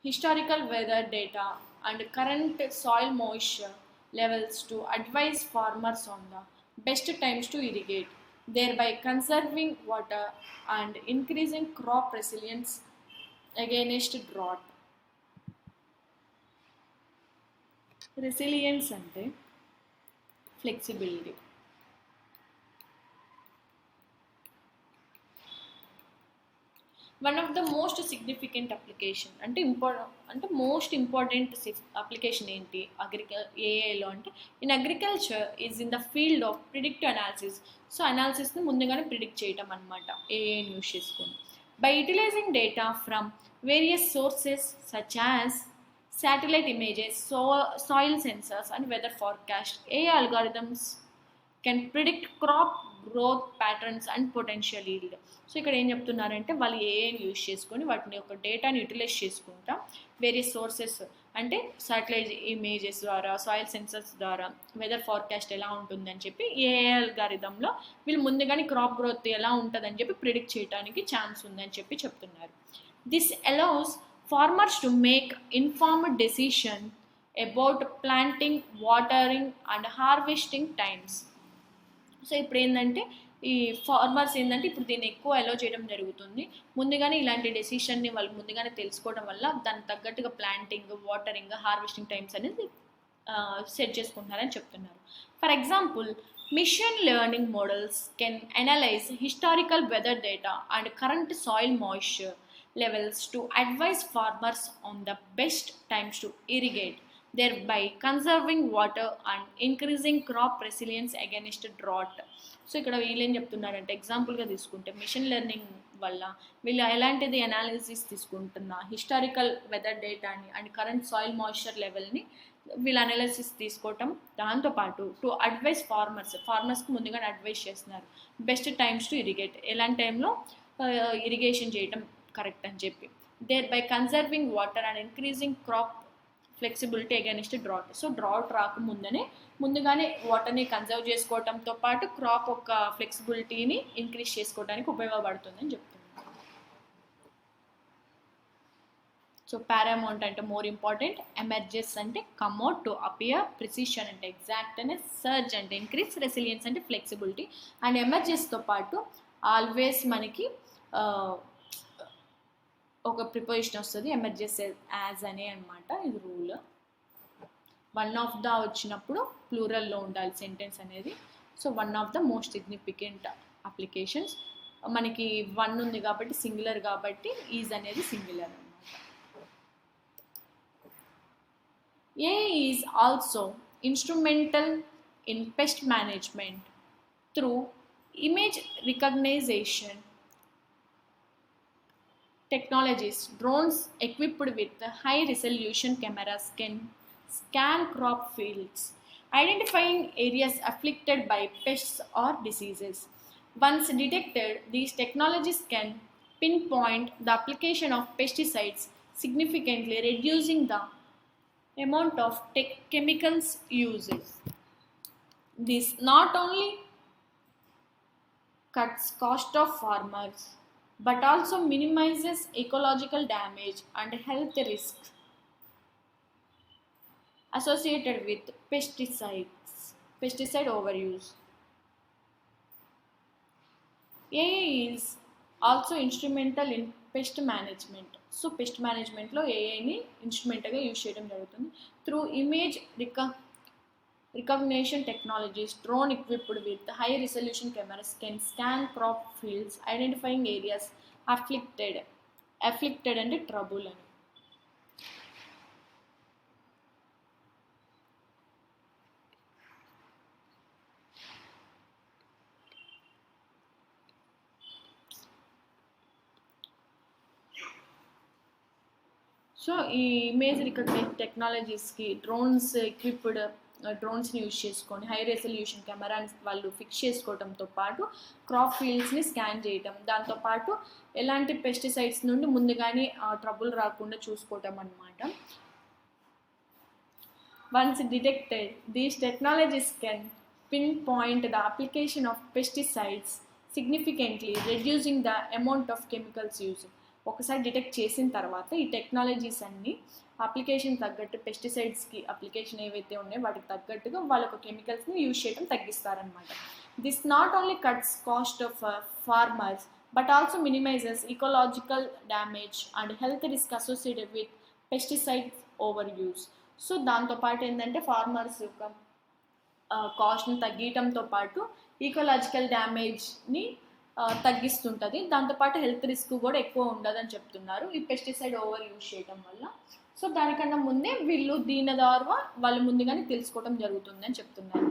historical weather data and current soil moisture levels to advise farmers on the best times to irrigate, thereby conserving water and increasing crop resilience against drought. Resilience అంటే flexibility. One of the most significant application అంటే most important application ఏంటి ఏఐలో అంటే in agriculture is in the field of predictive analysis. So అనాలిసిస్ని ముందుగానే predict చేయటం అనమాట ఏఐని యూస్ చేసుకొని. By utilising data from various sources such as satellite images, soil sensors, and weather forecast, AI algorithms can predict crop growth patterns and potential yield. So ఇక్కడ ఏం చెప్తున్నారంటే వాళ్ళు ఏఐని యూజ్ చేసుకొని వాటిని ఒక డేటాని యూటిలైజ్ చేసుకుంటా వేరియస్ సోర్సెస్ అంటే సాటిలైట్ ఇమేజెస్ ద్వారా, సాయిల్ సెన్సర్స్ ద్వారా వెదర్ ఫార్కాస్ట్ ఎలా ఉంటుందని చెప్పి ఏఐ అల్గారిథంలో వీళ్ళు ముందుగానే క్రాప్ గ్రోత్ ఎలా ఉంటుందని చెప్పి ప్రిడిక్ట్ చేయడానికి ఛాన్స్ ఉందని చెప్పి చెప్తున్నారు. This allows farmers to make informed decision about planting, watering and harvesting times. So ఇప్పుడు ఏంటంటే ఈ ఫార్మర్స్ ఏంటంటే ఇప్పుడు దీన్ని ఎక్కువ అలో చేయడం జరుగుతుంది. ముందుగానే ఇలాంటి డెసిషన్ని వాళ్ళు ముందుగానే తెలుసుకోవడం వల్ల దానికి తగ్గట్టుగా ప్లాంటింగ్, వాటరింగ్, హార్వెస్టింగ్ టైమ్స్ అనేది సెట్ చేసుకుంటున్నారని చెప్తున్నారు. For example, machine learning models can analyze historical weather data and current soil moisture levels to advise farmers on the best times to irrigate, thereby conserving water and increasing crop resilience against drought. So ఇక్కడ వీళ్ళు ఏం చెప్తున్నారంటే ఎగ్జాంపుల్గా తీసుకుంటే machine learning వల్ల వీళ్ళు ఎలాంటిది analysis తీసుకుంటున్నా హిస్టారికల్ వెదర్ డేటాని అండ్ కరెంట్ సాయిల్ మాయిశ్చర్ లెవెల్ని వీళ్ళు అనాలిసిస్ తీసుకోవటం, దాంతోపాటు టు అడ్వైస్ ఫార్మర్స్కి ముందుగానే అడ్వైస్ చేస్తున్నారు బెస్ట్ టైమ్స్ టు ఇరిగేట్, ఎలాంటి టైంలో ఇరిగేషన్ చేయటం కరెక్ట్ అని చెప్పి, thereby conserving water and increasing crop flexibility against drought. So drought ముందుగానే వాటర్ని కన్సర్వ్ చేసుకోవడంతో పాటు క్రాప్ యొక్క ఫ్లెక్సిబిలిటీని ఇంక్రీజ్ చేసుకోవడానికి ఉపయోగపడుతుందని చెప్తున్నారు. సో పారామౌంట్ అంటే మోర్ ఇంపార్టెంట్, ఎమర్జెస్ అంటే కమ్అట్, టు అపియర్, ప్రిసిషన్ అంటే ఎగ్జాక్ట్ అనే, సర్జ్ అంటే ఇంక్రీజ్, రెసిలియన్స్ అంటే ఫ్లెక్సిబిలిటీ. అండ్ ఎమర్జెస్తో పాటు ఆల్వేస్ మనకి ఒక ప్రిపోజిషన్ వస్తుంది, ఎమర్జెస్ యాజ్ అనే అనమాట, ఇది రూల్. వన్ ఆఫ్ ద వచ్చినప్పుడు ప్లూరల్లో ఉండాలి సెంటెన్స్ అనేది. So one of the most significant applications, మనకి వన్ ఉంది కాబట్టి సింగులర్ కాబట్టి ఈజ్ అనేది సింగులర్ అనమాట. AI is also instrumental in pest management through image recognition technologies. Drones equipped with high resolution cameras can scan crop fields, identifying areas afflicted by pests or diseases. Once detected, these technologies can pinpoint the application of pesticides, significantly reducing the amount of chemicals used. This not only cuts cost of farmers but also minimizes ecological damage and health risks associated with pesticide overuse. AI is also instrumental in pest management. So pest మేనేజ్మెంట్లో ఏఐని ఇన్స్ట్రుమెంట్గా use చేయడం జరుగుతుంది through image recognition technologies. Drone equipped with high resolution cameras can scan crop fields, identifying areas afflicted and trouble అని. So ఈ image recognise టెక్నాలజీస్కి డ్రోన్స్ని use చేసుకొని high resolution కెమెరాని వాళ్ళు fix చేసుకోవడంతో పాటు క్రాప్ ఫీల్డ్స్ని స్కాన్ చేయటం, దాంతోపాటు ఎలాంటి పెస్టిసైడ్స్ నుండి ముందుగానే ట్రబుల్ రాకుండా చూసుకోవటం అన్నమాట. Once detected, these technologies can pinpoint the application of pesticides, significantly reducing the amount of chemicals used. ఒకసారి డిటెక్ట్ చేసిన తర్వాత ఈ టెక్నాలజీస్ అన్నీ అప్లికేషన్ తగ్గట్టు పెస్టిసైడ్స్కి అప్లికేషన్ ఏవైతే ఉన్నాయో వాటికి తగ్గట్టుగా వాళ్ళకు కెమికల్స్ని యూజ్ చేయడం తగ్గిస్తారనమాట. This not only cuts cost of farmers but also minimises ecological damage and health risk associated with pesticides over use. So దాంతోపాటు ఏంటంటే ఫార్మర్స్ యొక్క కాస్ట్ని తగ్గించడంతో పాటు ఈకలాజికల్ డ్యామేజ్ని తగ్గిస్తుంటుంది, దాంతోపాటు హెల్త్ రిస్క్ కూడా ఎక్కువ ఉండదని చెప్తున్నారు ఈ పెస్టిసైడ్ ఓవర్ యూజ్ చేయడం వల్ల. సో దానికన్నా ముందే వీళ్ళు దీని ద్వారా వాళ్ళు ముందుగానే తెలుసుకోవడం జరుగుతుంది అని చెప్తున్నారు.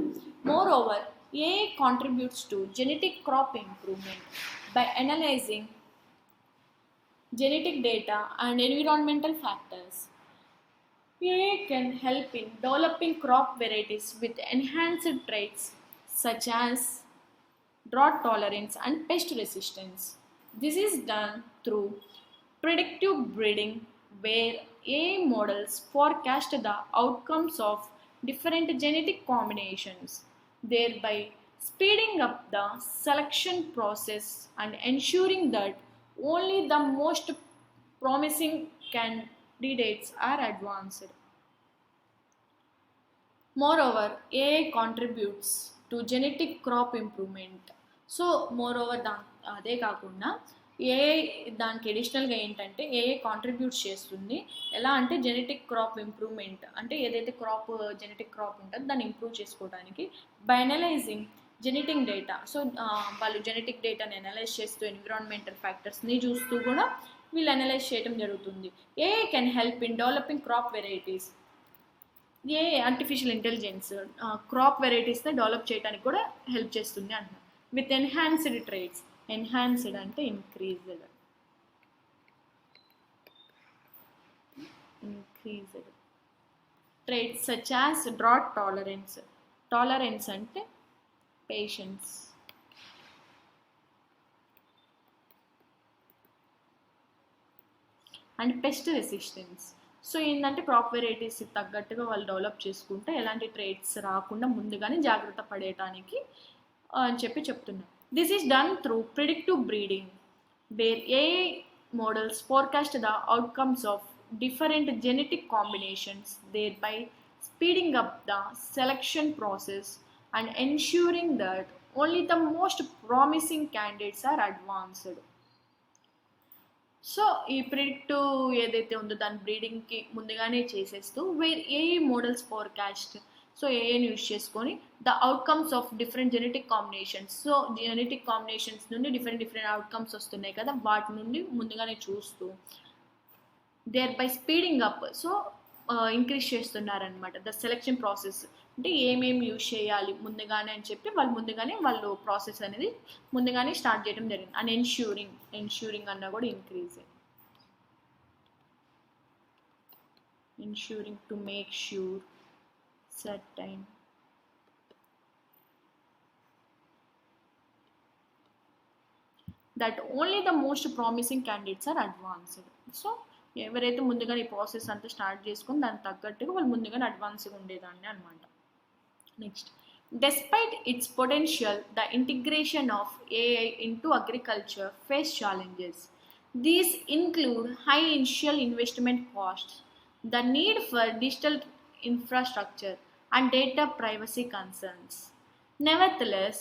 More over AI contributes to genetic crop improvement by analysing genetic data and environmental factors. AI can help in developing crop varieties with enhanced traits such as drought tolerance and pest resistance. This is done through predictive breeding, where AI models forecast the outcomes of different genetic combinations, thereby speeding up the selection process and ensuring that only the most promising candidates are advanced. Moreover, AI contributes to genetic crop improvement. So more over అదే కాకుండా AI దానికి అడిషనల్గా ఏంటంటే AI contributes చేస్తుంది. ఎలా అంటే genetic crop improvement అంటే ఏదైతే జెనెటిక్ క్రాప్ ఉంటుందో దాన్ని ఇంప్రూవ్ చేసుకోవడానికి by analysing genetic data. So వాళ్ళు జెనెటిక్ డేటాని అనలైజ్ చేస్తూ ఎన్విరాన్మెంటల్ ఫ్యాక్టర్స్ని చూస్తూ కూడా వీళ్ళు అనలైజ్ చేయడం జరుగుతుంది. AI can help in developing crop varieties. A artificial intelligence crop వెరైటీస్ని డెవలప్ చేయడానికి కూడా హెల్ప్ చేస్తుంది అంటున్నారు. విత్ ఎన్హాన్స్డ్ ట్రేట్స్, ఎన్హాన్స్డ్ అంటే increased traits such as drought tolerance. Tolerance అంటే patience. And pest resistance. So ఏంటంటే క్రాప్ వెరైటీస్ తగ్గట్టుగా వాళ్ళు డెవలప్ చేసుకుంటే ఎలాంటి ట్రేట్స్ రాకుండా ముందుగానే జాగ్రత్త పడేయటానికి అని చెప్తున్నారు. This is done through predictive breeding, where AI models forecast the outcomes of different genetic combinations, thereby speeding up the selection process and ensuring that only the most promising candidates are advanced. So ఈ predictive ఏదైతే ఉందో దాని బ్రీడింగ్కి ముందుగానే చేసేస్తూ where AI models forecast. So ఏఐని use చేసుకొని the outcomes of different genetic combinations. So genetic combinations నుండి డిఫరెంట్ అవుట్కమ్స్ వస్తున్నాయి కదా, వాటి నుండి ముందుగానే చూస్తూ thereby speeding up. So increase చేస్తున్నారనమాట ద సెలెక్షన్ ప్రాసెస్. అంటే ఏమేమి యూజ్ చేయాలి ముందుగానే అని చెప్పి వాళ్ళు ప్రాసెస్ అనేది ముందుగానే స్టార్ట్ చేయడం జరిగింది. అండ్ ఎన్ష్యూరింగ్ అన్న కూడా ensuring to make sure certain that only the most promising candidates are advanced. So ఎవరైతే ముందుగా ఈ ప్రాసెస్ అంతా స్టార్ట్ చేసుకుని దానికి తగ్గట్టుగా వాళ్ళు ముందుగానే అడ్వాన్స్గా ఉండేదాన్ని అనమాట. Next, despite its potential, the integration of AI into agriculture face challenges. These include high initial investment costs, the need for digital infrastructure, and data privacy concerns. Nevertheless,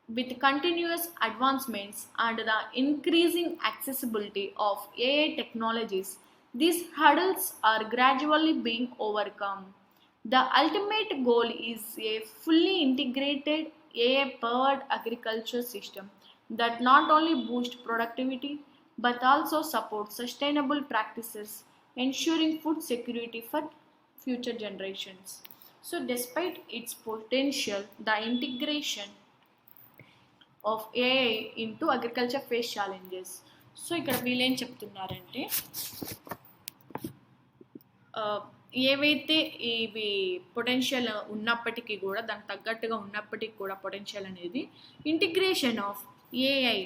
with continuous advancements and the increasing accessibility of AI technologies, these hurdles are gradually being overcome. The ultimate goal is a fully integrated AI-powered agriculture system that not only boosts productivity but also supports sustainable practices, ensuring food security for future generations. So, despite its potential, the integration of AI into agriculture face challenges. So ఇక్కడ వీళ్ళు ఏం చెప్తున్నారంటే ఏవైతే ఇవి potential ఉన్నప్పటికీ కూడా దానికి తగ్గట్టుగా ఉన్నప్పటికీ కూడా పొటెన్షియల్ అనేది ఇంటిగ్రేషన్ ఆఫ్ ఏఐ.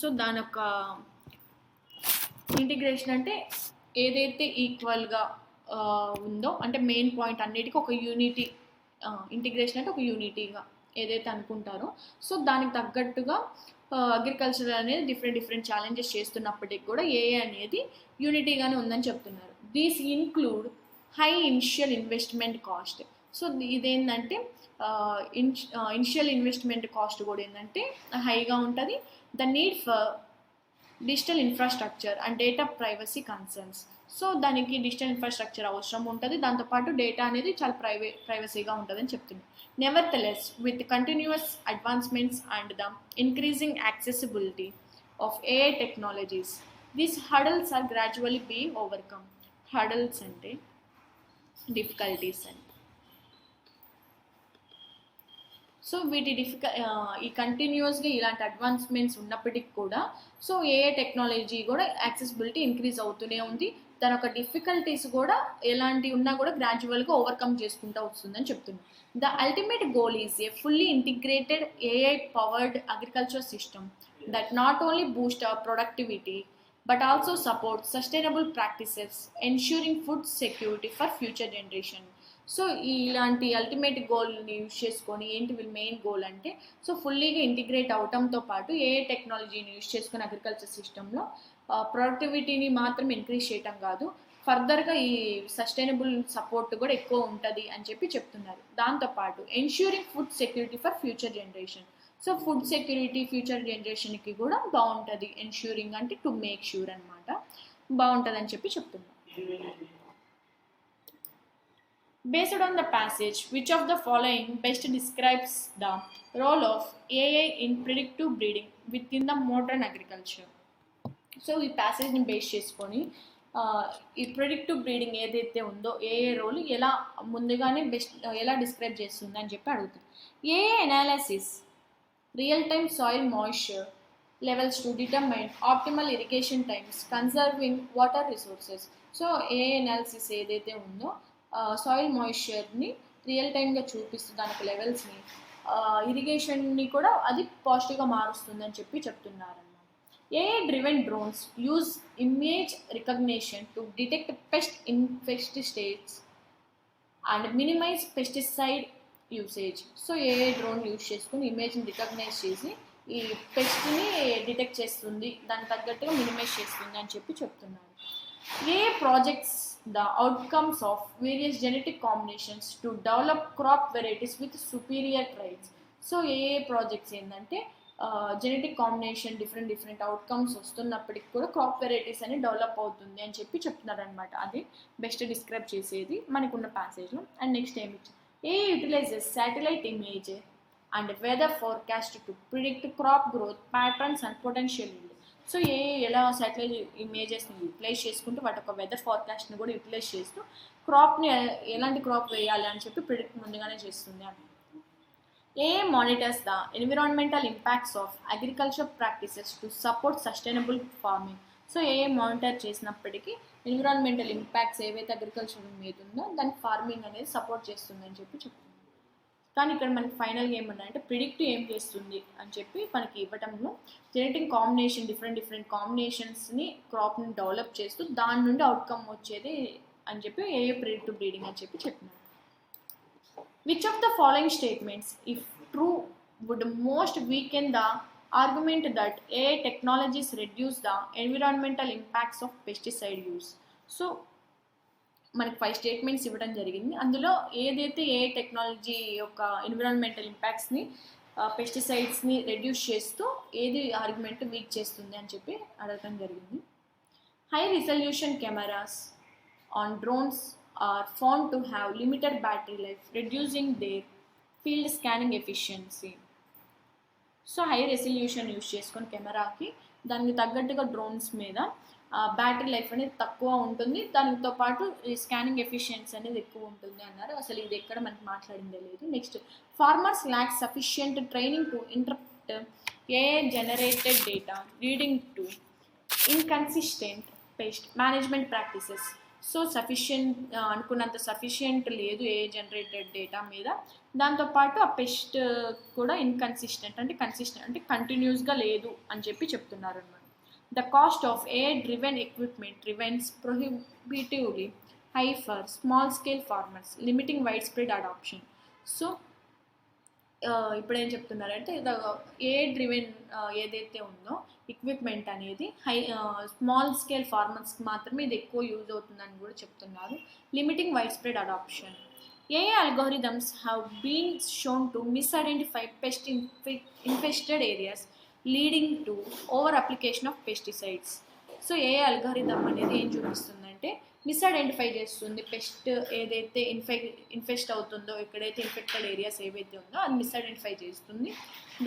సో దాని యొక్క ఇంటిగ్రేషన్ అంటే ఏదైతే ఈక్వల్గా ఉందో అంటే మెయిన్ పాయింట్ అన్నిటికీ ఒక యూనిటీ, ఇంటిగ్రేషన్ అంటే ఒక యూనిటీగా ఏదైతే అనుకుంటారో సో దానికి తగ్గట్టుగా అగ్రికల్చర్ అనేది డిఫరెంట్ ఛాలెంజెస్ చేస్తున్నప్పటికీ కూడా ఏఐ అనేది యూనిటీగానే ఉందని చెప్తున్నారు. These include high initial investment cost. So ఇదేంటంటే ఇనిషియల్ ఇన్వెస్ట్మెంట్ కాస్ట్ కూడా ఏంటంటే హైగా ఉంటుంది. The need for digital infrastructure and data privacy concerns. So దానికి డిజిటల్ ఇన్ఫ్రాస్ట్రక్చర్ అవసరం ఉంటుంది, దాంతోపాటు డేటా అనేది చాలా ప్రైవసీగా ఉంటుందని చెప్తుంది. Nevertheless, with continuous advancements and the increasing accessibility of AI technologies, these hurdles are gradually being overcome. Hurdles ante difficulties ante. So వీటి ఈ కంటిన్యూస్గా ఇలాంటి అడ్వాన్స్మెంట్స్ ఉన్నప్పటికీ కూడా సో ఏఐ టెక్నాలజీ కూడా యాక్సెసిబిలిటీ ఇంక్రీజ్ అవుతూనే ఉంది. దాని యొక్క డిఫికల్టీస్ కూడా ఎలాంటి ఉన్నా కూడా గ్రాడ్యువల్గా ఓవర్కమ్ చేసుకుంటూ వస్తుందని చెప్తున్నాను. The ultimate goal is a fully integrated AI powered agriculture system that not only Boost hour productivity but also support sustainable practices ensuring food security for future generation. So ఇలాంటి ultimate గోల్ని use చేసుకొని ఏంటి వీళ్ళ main goal అంటే so ఫుల్లీగా integrate అవటంతో పాటు AI టెక్నాలజీని use చేసుకుని agriculture సిస్టంలో ప్రొడక్టివిటీని మాత్రం ఇంక్రీజ్ చేయటం కాదు, ఫర్దర్గా ఈ సస్టైనబుల్ సపోర్ట్ కూడా ఎక్కువ ఉంటుంది అని చెప్పి చెప్తున్నారు. దాంతోపాటు ensuring food security for future generation. So food security future జనరేషన్కి కూడా బాగుంటుంది. ఎన్ష్యూరింగ్ అంటే టు మేక్ ష్యూర్ అనమాట, బాగుంటుంది అని చెప్పి చెప్తున్నారు. Based on the passage, which of the following best describes the role of AI in predictive breeding within the modern agriculture? So ఈ ప్యాసేజ్ని బేస్ చేసుకొని ఈ ప్రిడిక్టివ్ బ్రీడింగ్ ఏదైతే ఉందో ఏఏ రోల్ ఎలా ముందుగానే ఎలా డిస్క్రైబ్ చేస్తుంది అని చెప్పి అడుగుతుంది. ఏఏ analysis real time soil moisture levels to determine optimal irrigation times, conserving water resources. So ఏఏ అనాలిసిస్ ఏదైతే ఉందో సాయిల్ మాయిశ్చర్ని రియల్ టైమ్గా చూపిస్తూ దానికి లెవెల్స్ని ఇరిగేషన్ని కూడా అది పాజిటివ్గా మారుస్తుందని చెప్పి చెప్తున్నారు. AI driven drones use image recognition to detect pest infestations and minimize pesticide usage. So AI drone use చేసుకుని ఇమేజ్ని రికగ్నైజ్ చేసి ఈ పెస్ట్ని డిటెక్ట్ చేస్తుంది, దానికి తగ్గట్టుగా మినిమైజ్ చేస్తుంది అని చెప్పి చెప్తున్నారు. AI projects the outcomes of various genetic combinations to develop crop varieties with superior traits. So AI projects ఏంటంటే జెనెటిక్ కాంబినేషన్ డిఫరెంట్ అవుట్కమ్స్ వస్తున్నప్పటికి కూడా క్రాప్ వెరైటీస్ అని డెవలప్ అవుతుంది అని చెప్పి చెప్తున్నారనమాట. అది బెస్ట్ డిస్క్రైబ్ చేసేది మనకున్న ప్యాసేజ్లో. అండ్ నెక్స్ట్ ఏమి AI utilizes satellite image and weather forecast to predict crop growth patterns and potential yield. So ఎలా సాటిలైట్ ఇమేజెస్ని యూటిలైజ్ చేసుకుంటూ వాటి ఒక వెదర్ ఫార్కాస్ట్ని కూడా యూటిలైజ్ చేస్తూ క్రాప్ని ఎలాంటి క్రాప్ వేయాలి అని చెప్పి ప్రిడిక్ట్ ముందుగానే చేస్తుంది అని. AI monitors the environmental impacts of agriculture practices to support sustainable farming. So AI monitor చేసినప్పటికీ ఎన్విరాన్మెంటల్ ఇంపాక్ట్స్ ఏవైతే అగ్రికల్చర్ మీద ఉందో దానికి ఫార్మింగ్ అనేది సపోర్ట్ చేస్తుందని చెప్పి చెప్తుంది. కానీ ఇక్కడ మనకి ఫైనల్గా ఏమన్నాయంటే ప్రిడిక్ట్ ఏం చేస్తుంది అని చెప్పి మనకి ఇవ్వటంలో జెనెటిక్ కాంబినేషన్ డిఫరెంట్ కాంబినేషన్స్ని క్రాప్ని డెవలప్ చేస్తూ దాని నుండి అవుట్కమ్ వచ్చేది అని చెప్పి AI ప్రిడిక్టివ్ బ్రీడింగ్ అని చెప్పి చెప్పినారు. Which of the following statements, if true, would most weaken the argument that AI technologies reduce the environmental impacts of pesticide use? So, మనకి 5 స్టేట్మెంట్స్ ఇవ్వడం జరిగింది. అందులో ఏదైతే AI టెక్నాలజీ యొక్క ఎన్విరాన్మెంటల్ ఇంపాక్ట్స్ని పెస్టిసైడ్స్ని రెడ్యూస్ చేస్తూ ఏది ఆర్గ్యుమెంట్ వీక్ చేస్తుంది అని చెప్పి అడగడం జరిగింది. High resolution cameras on drones are found to have limited battery life, reducing their field scanning efficiency. So high resolution use చేసుకొని కెమెరాకి దానికి తగ్గట్టుగా డ్రోన్స్ మీద బ్యాటరీ లైఫ్ అనేది తక్కువ ఉంటుంది, దానితో పాటు స్కానింగ్ ఎఫిషియన్సీ అనేది ఎక్కువ ఉంటుంది అన్నారు. అసలు ఇది ఎక్కడ మనకి మాట్లాడిందే లేదు. Next, farmers lakh sufficient training to interpret AI generated data leading to inconsistent pest management practices. So అనుకున్నంత సఫిషియంట్ లేదు AI జనరేటెడ్ డేటా మీద, దాంతోపాటు ఆ పెస్ట్ కూడా ఇన్కన్సిస్టెంట్ అంటే కంటిన్యూస్గా లేదు అని చెప్పి చెప్తున్నారు అన్నమాట. The cost of AI driven equipment remains prohibitively high for small scale farmers, limiting wide spread adoption. So ఇప్పుడు ఏం చెప్తున్నారంటే AI డ్రివెన్ ఏదైతే ఉందో ఎక్విప్మెంట్ అనేది స్మాల్ స్కేల్ ఫార్మర్స్కి మాత్రమే ఇది ఎక్కువ యూజ్ అవుతుందని కూడా చెప్తున్నారు. Limiting wide spread adoption. AI algorithms have been shown to misidentify pest infested areas, leading to over application of pesticides. So AI algorithm అనేది ఏం చూపిస్తుందంటే మిస్ఐడెంటిఫై చేస్తుంది పెస్ట్ ఏదైతే ఇన్ఫెక్ట్ అవుతుందో, ఎక్కడైతే ఇన్ఫెక్టెడ్ ఏరియాస్ ఏవైతే ఉందో అది మిస్ఐడెంటిఫై చేస్తుంది,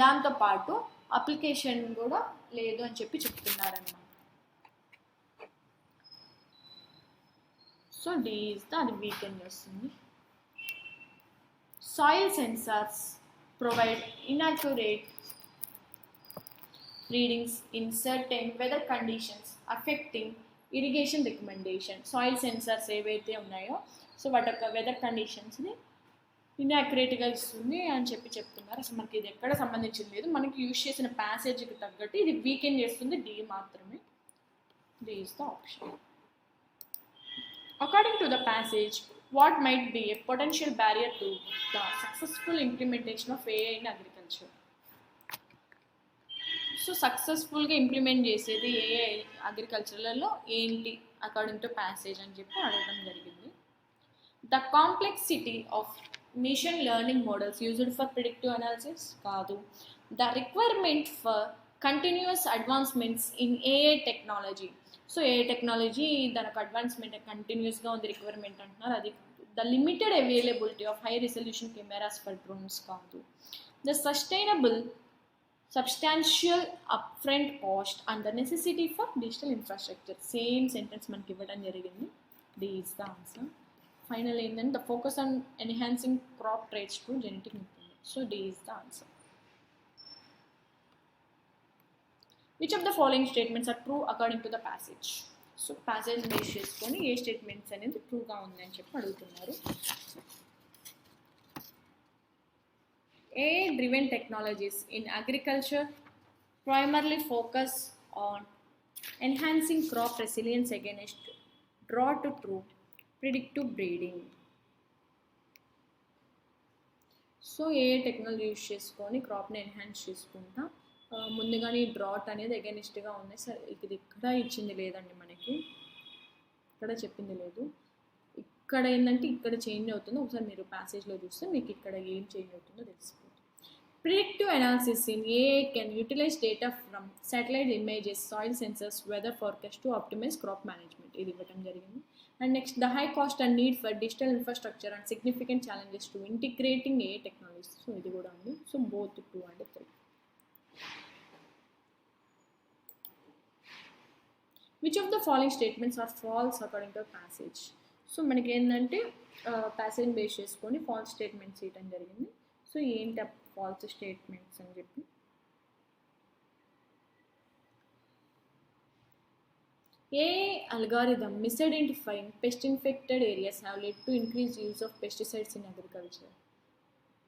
దాంతోపాటు అప్లికేషన్ కూడా లేదు అని చెప్పి చెప్తున్నారన్నమాట. సో D is అది వీకెన్ చేస్తుంది. Soil sensors provide inaccurate readings in certain weather conditions affecting irrigation recommendation. Soil sensors ఏవైతే ఉన్నాయో సో వాటి యొక్క వెదర్ కండిషన్స్ని ఇన్యాక్యురేట్గా ఇస్తుంది అని చెప్పి చెప్తున్నారు. అసలు మనకి ఇది ఎక్కడ సంబంధించింది లేదు, మనకి యూజ్ చేసిన ప్యాసేజ్కి తగ్గట్టు ఇది వీకెన్ చేస్తుంది. D మాత్రమే. D is the option. According to the passage, what might be a potential barrier to the successful implementation of AI in agriculture? So సక్సెస్ఫుల్గా ఇంప్లిమెంట్ చేసేది AI అగ్రికల్చర్లలో ఏంటి అకార్డింగ్ టు ప్యాసేజ్ అని చెప్పి అడగడం జరిగింది. The complexity of machine learning models used for predictive analysis కాదు. The requirement for continuous advancements in AI technology. So AI technology దానికి అడ్వాన్స్మెంట్ కంటిన్యూస్గా ఉంది రిక్వైర్మెంట్ అంటున్నారు, అది కాదు. The limited availability of high resolution cameras for drones కాదు. The sustainable substantial upfront cost and the necessity for digital infrastructure. Same sentence మనకి ఇవ్వడం జరిగింది. D is the answer. Final ఏంటంటే the focus on enhancing crop traits to genetic improvement. So D is the answer. Which of the following statements are true according to the passage? So passage base చేసుకొని ఏ statements అనేది ట్రూగా ఉంది అని చెప్పి అడుగుతున్నారు. AI-driven technologies in agriculture primarily focus on enhancing crop resilience against drought through predictive breeding. So AI technology use చేసుకొని క్రాప్ని enhance చేసుకుంటా ముందుగానే drought అనేది అగెనిస్ట్గా ఉన్నాయి. సరే ఇది ఇక్కడ ఇచ్చింది లేదండి, మనకి ఇక్కడ చెప్పింది లేదు. ఇక్కడ ఏంటంటే ఇక్కడ చేంజ్ అవుతుందో ఒకసారి మీరు ప్యాసేజ్లో చూస్తే మీకు ఇక్కడ ఏం చేంజ్ అవుతుందో తెలిసిపోతుంది. Predictive analysis in AI can utilize data from satellite images, soil sensors, weather forecast to optimize crop management. ఇది ఇవ్వటం జరిగింది. And next, the high cost and need for digital infrastructure and significant challenges to integrating AI technologies. So ఇది కూడా ఉంది. So both 2 and 3. Which of the following statements are false according to passage. So మనకి ఏంటంటే passage base చేసుకొని false statements ఇవ్వడం జరిగింది. So ఏంటి falls statements అని చెప్పి, AI algorithm misidentifying pest infected areas have led to increased use of pesticides in agriculture.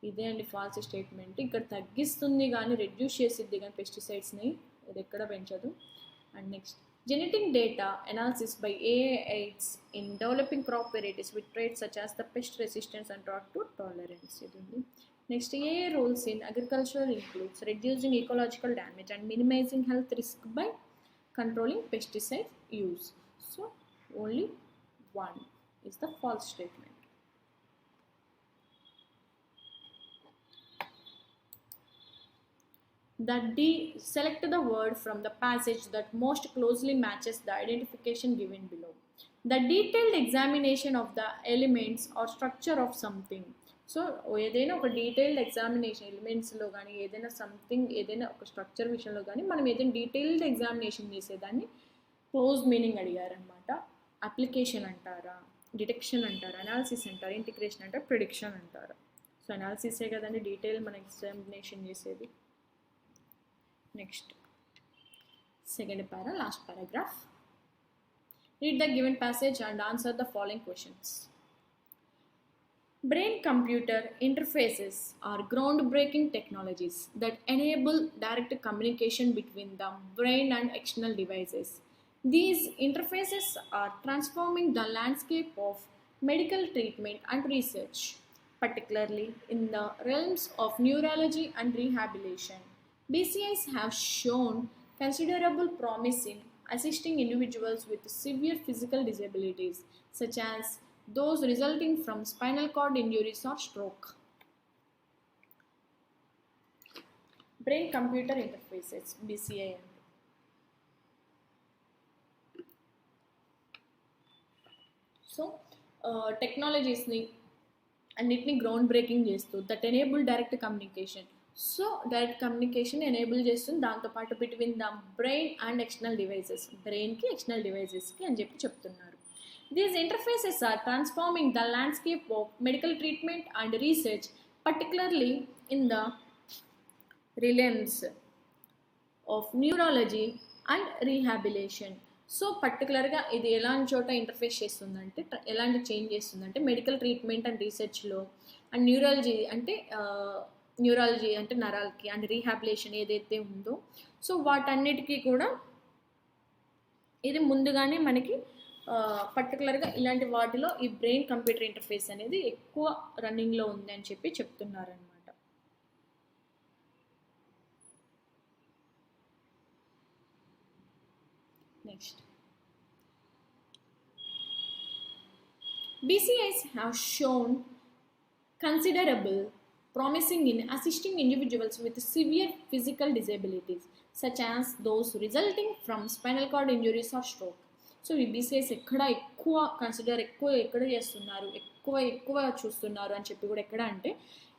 ఇదే అండి ఫాల్స్ స్టేట్మెంట్. ఇక్కడ తగ్గిస్తుంది కానీ రెడ్యూస్ చేసిద్ది కానీ పెస్టిసైడ్స్ని ఇది ఎక్కడ పెంచదు. And next, genetic data analysis by AI aids in developing crop varieties with traits such as the pest resistance and drought to tolerance. ఇది ఉంది. Next, AI roles in agriculture includes reducing ecological damage and minimizing health risk by controlling pesticide use. So only one is the false statement. Select the word from the passage that most closely matches the identification given below. The detailed examination of the elements or structure of something. So ఏదైనా ఒక detailed examination ఎలిమెంట్స్లో కానీ ఏదైనా something ఏదైనా ఒక structure విషయంలో కానీ మనం ఏదైనా డీటెయిల్డ్ ఎగ్జామినేషన్ చేసేదాన్ని క్లోజ్ మీనింగ్ అడిగారనమాట. అప్లికేషన్ అంటారా, డిటెక్షన్ అంటారా, అనాలిసిస్ అంటారా, ఇంటిగ్రేషన్ అంటారా, ప్రిడిక్షన్ అంటారా. సో అనాలిసిసే కదండి డీటెయిల్ మన ఎగ్జామినేషన్ చేసేది. Next second para, last paragraph. Read the given passage and answer the following questions. Brain-computer interfaces are groundbreaking technologies that enable direct communication between the brain and external devices. These interfaces are transforming the landscape of medical treatment and research, particularly in the realms of neurology and rehabilitation. BCIs have shown considerable promise in assisting individuals with severe physical disabilities, such as those resulting from spinal cord injuries or stroke. Brain computer interfaces, BCI. So టెక్నాలజీస్ని అన్నిటిని ground breaking చేస్తూ that enable direct communication. So direct communication enable చేస్తుంది, దాంతోపాటు between the brain and external devices, బ్రెయిన్కి external డివైసెస్కి అని చెప్పి చెప్తున్నారు. These interfaces are transforming the landscape of medical treatment and research, particularly in the realms of neurology and rehabilitation. So పర్టికులర్గా ఇది ఎలాంటి చోట ఇంటర్ఫేస్ చేస్తుందంటే, ఎలాంటి చేంజ్ చేస్తుందంటే మెడికల్ ట్రీట్మెంట్ అండ్ రీసెర్చ్లో, అండ్ న్యూరాలజీ అంటే నరాలకి, అండ్ రీహాబిలేషన్ ఏదైతే ఉందో సో వాటన్నిటికీ కూడా ఇది ముందుగానే మనకి పర్టికులర్గా ఇలాంటి వాటిలో ఈ బ్రెయిన్ కంప్యూటర్ ఇంటర్ఫేస్ అనేది ఎక్కువ రన్నింగ్లో ఉంది అని చెప్పి చెప్తున్నారనమాట. Next, BCIs have shown considerable promising in assisting individuals with severe physical disabilities, such as those resulting from spinal cord injuries or stroke. So ఈ BCIs ఎక్కడ చేస్తున్నారు, ఎక్కువ చూస్తున్నారు అని చెప్పి కూడా ఎక్కడ అంటే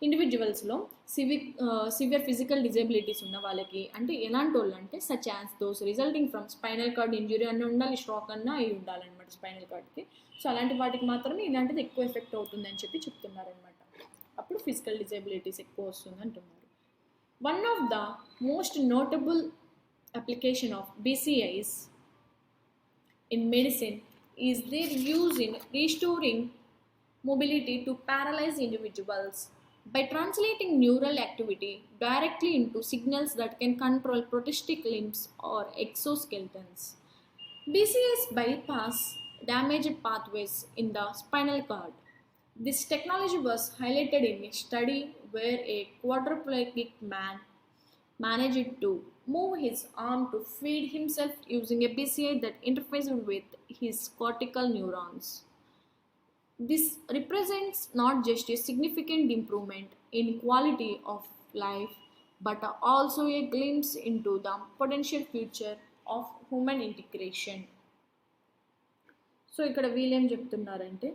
ఇండివిజువల్స్లో సివియర్ ఫిజికల్ డిజబిలిటీస్ ఉన్న వాళ్ళకి, అంటే ఎలాంటి వాళ్ళు అంటే such as those resulting from spinal cord injury అన్న ఉండాలి, స్ట్రోక్ అన్నా అయి ఉండాలన్నమాట స్పైనల్ కార్డ్కి. సో అలాంటి వాటికి మాత్రమే ఇలాంటిది ఎక్కువ ఎఫెక్ట్ అవుతుంది అని చెప్పి చెప్తున్నారనమాట. అప్పుడు ఫిజికల్ డిజబిలిటీస్ ఎక్కువ వస్తుంది అంటున్నారు. One of the most notable application of BCIs in medicine is their use in restoring mobility to paralyzed individuals by translating neural activity directly into signals that can control prosthetic limbs or exoskeletons. BCIs bypass damaged pathways in the spinal cord. This technology was highlighted in a study where a quadriplegic man managed to move his arm to feed himself using a BCI that interfaced with his cortical neurons. This represents not just a significant improvement in quality of life, but also a glimpse into the potential future of human integration. So ఇక్కడ వీళ్ళేం చెప్తున్నారంటే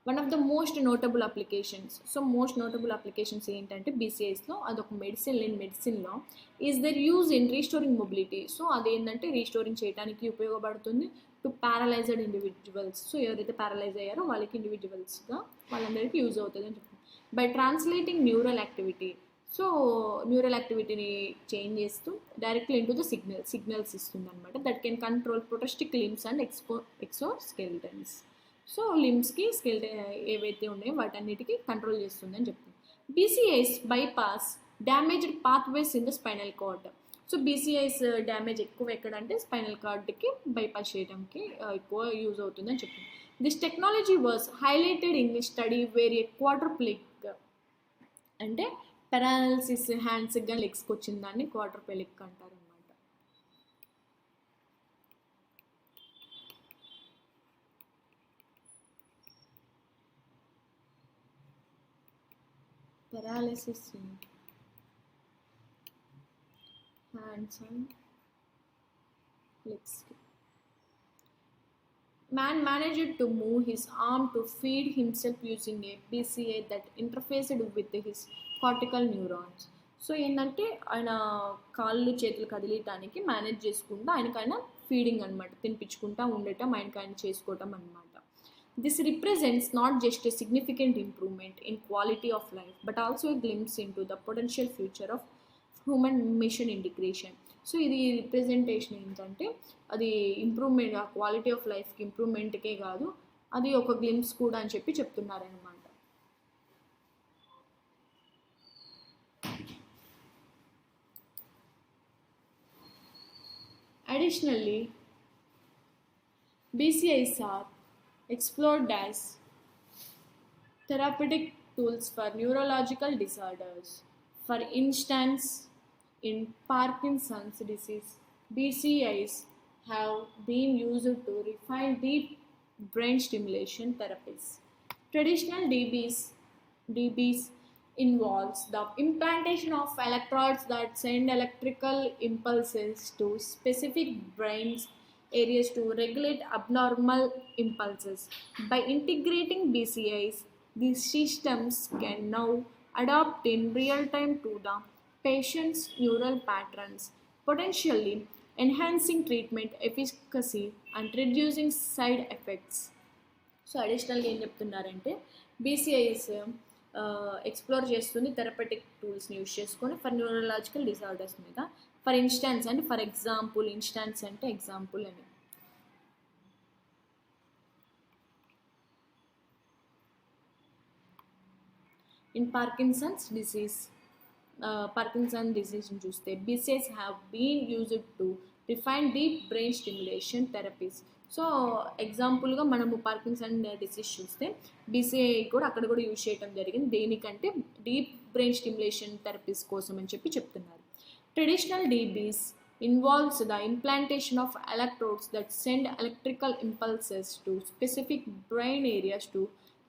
one of the most notable applications. So most notable applications ఏంటంటే బీసీఐస్లో అదొక మెడిసిన్లో is their use in restoring mobility. So అదేంటంటే restoring చేయడానికి ఉపయోగపడుతుంది టు పారలైజ్డ్ ఇండివిజువల్స్. సో ఎవరైతే పారలైజ్ అయ్యారో వాళ్ళకి ఇండివిజువల్స్గా వాళ్ళందరికీ యూజ్ అవుతుంది అని చెప్తుంది. By translating neural activity. So neural యాక్టివిటీని చేంజ్ చేస్తూ డైరెక్ట్లీ ఇంటూ ద సిగ్నల్స్ ఇస్తుంది అనమాట. That can control prosthetic limbs and exoskeletons. So లిమ్స్కి ఏవైతే ఉన్నాయో వాటన్నిటికీ కంట్రోల్ చేస్తుంది అని చెప్తుంది. BCIs bypass damaged pathways in the spinal cord. So BCIs damage ఎక్కువ ఎక్కడంటే స్పైనల్ కార్డ్కి బైపాస్ చేయడానికి ఎక్కువ యూజ్ అవుతుందని చెప్తుంది. This technology was highlighted in the study where a quadriplegic అంటే పెరాలసిస్ హ్యాండ్స్కి కానీ లెగ్స్కి వచ్చిన దాన్ని క్వాడ్రప్లిక్ అంటారు. Paralysis in hands and legs. Man managed to move his arm to feed himself using a BCA that interfaced with his cortical neurons. So ఏంటంటే ఆయన కాళ్ళు చేతులు కదిలియటానికి మేనేజ్ చేసుకుంటూ ఆయనకైనా ఫీడింగ్ అనమాట, తినిపించుకుంటూ ఉండటం ఆయన చేసుకోవటం అనమాట. This represents not just a significant improvement in quality of life, but also a glimpse into the potential future of human mission integration. So ఇది రిప్రజెంటేషన్ ఏంటంటే అది ఇంప్రూవ్మెంట్, ఆ క్వాలిటీ ఆఫ్ లైఫ్కి ఇంప్రూవ్మెంట్కే కాదు, అది ఒక గ్లింప్స్ కూడా అని చెప్పి చెప్తున్నారనమాట. Additionally, BCIs are explored as therapeutic tools for neurological disorders. For instance, in Parkinson's disease, BCIs have been used to refine deep brain stimulation therapies. Traditional DBs involves the implantation of electrodes that send electrical impulses to specific brain areas to regulate abnormal impulses. By integrating BCIs, these systems can now adapt in real time to the patient's neural patterns, potentially enhancing treatment efficacy and reducing side effects. So అడిషనల్గా ఏం చెప్తున్నారంటే BCIs explore చేస్తుంది therapeutic టూల్స్ని use చేసుకొని for neurological disorders మీద. For instance అంటే for example, instance అంటే example అని. ఇన్ పార్కిన్సన్స్ డిసీజ్ని చూస్తే BCIs have been used to refine deep brain stimulation therapies. So ఎగ్జాంపుల్గా మనము పార్కిన్సన్ డిసీజ్ చూస్తే BCI కూడా అక్కడ కూడా యూజ్ చేయడం జరిగింది. దేనికంటే డీప్ బ్రెయిన్ స్టిమ్యులేషన్ థెరపీస్ కోసం అని చెప్పి చెప్తున్నారు. Traditional DBs involves the implantation of electrodes that send electrical impulses to specific brain areas to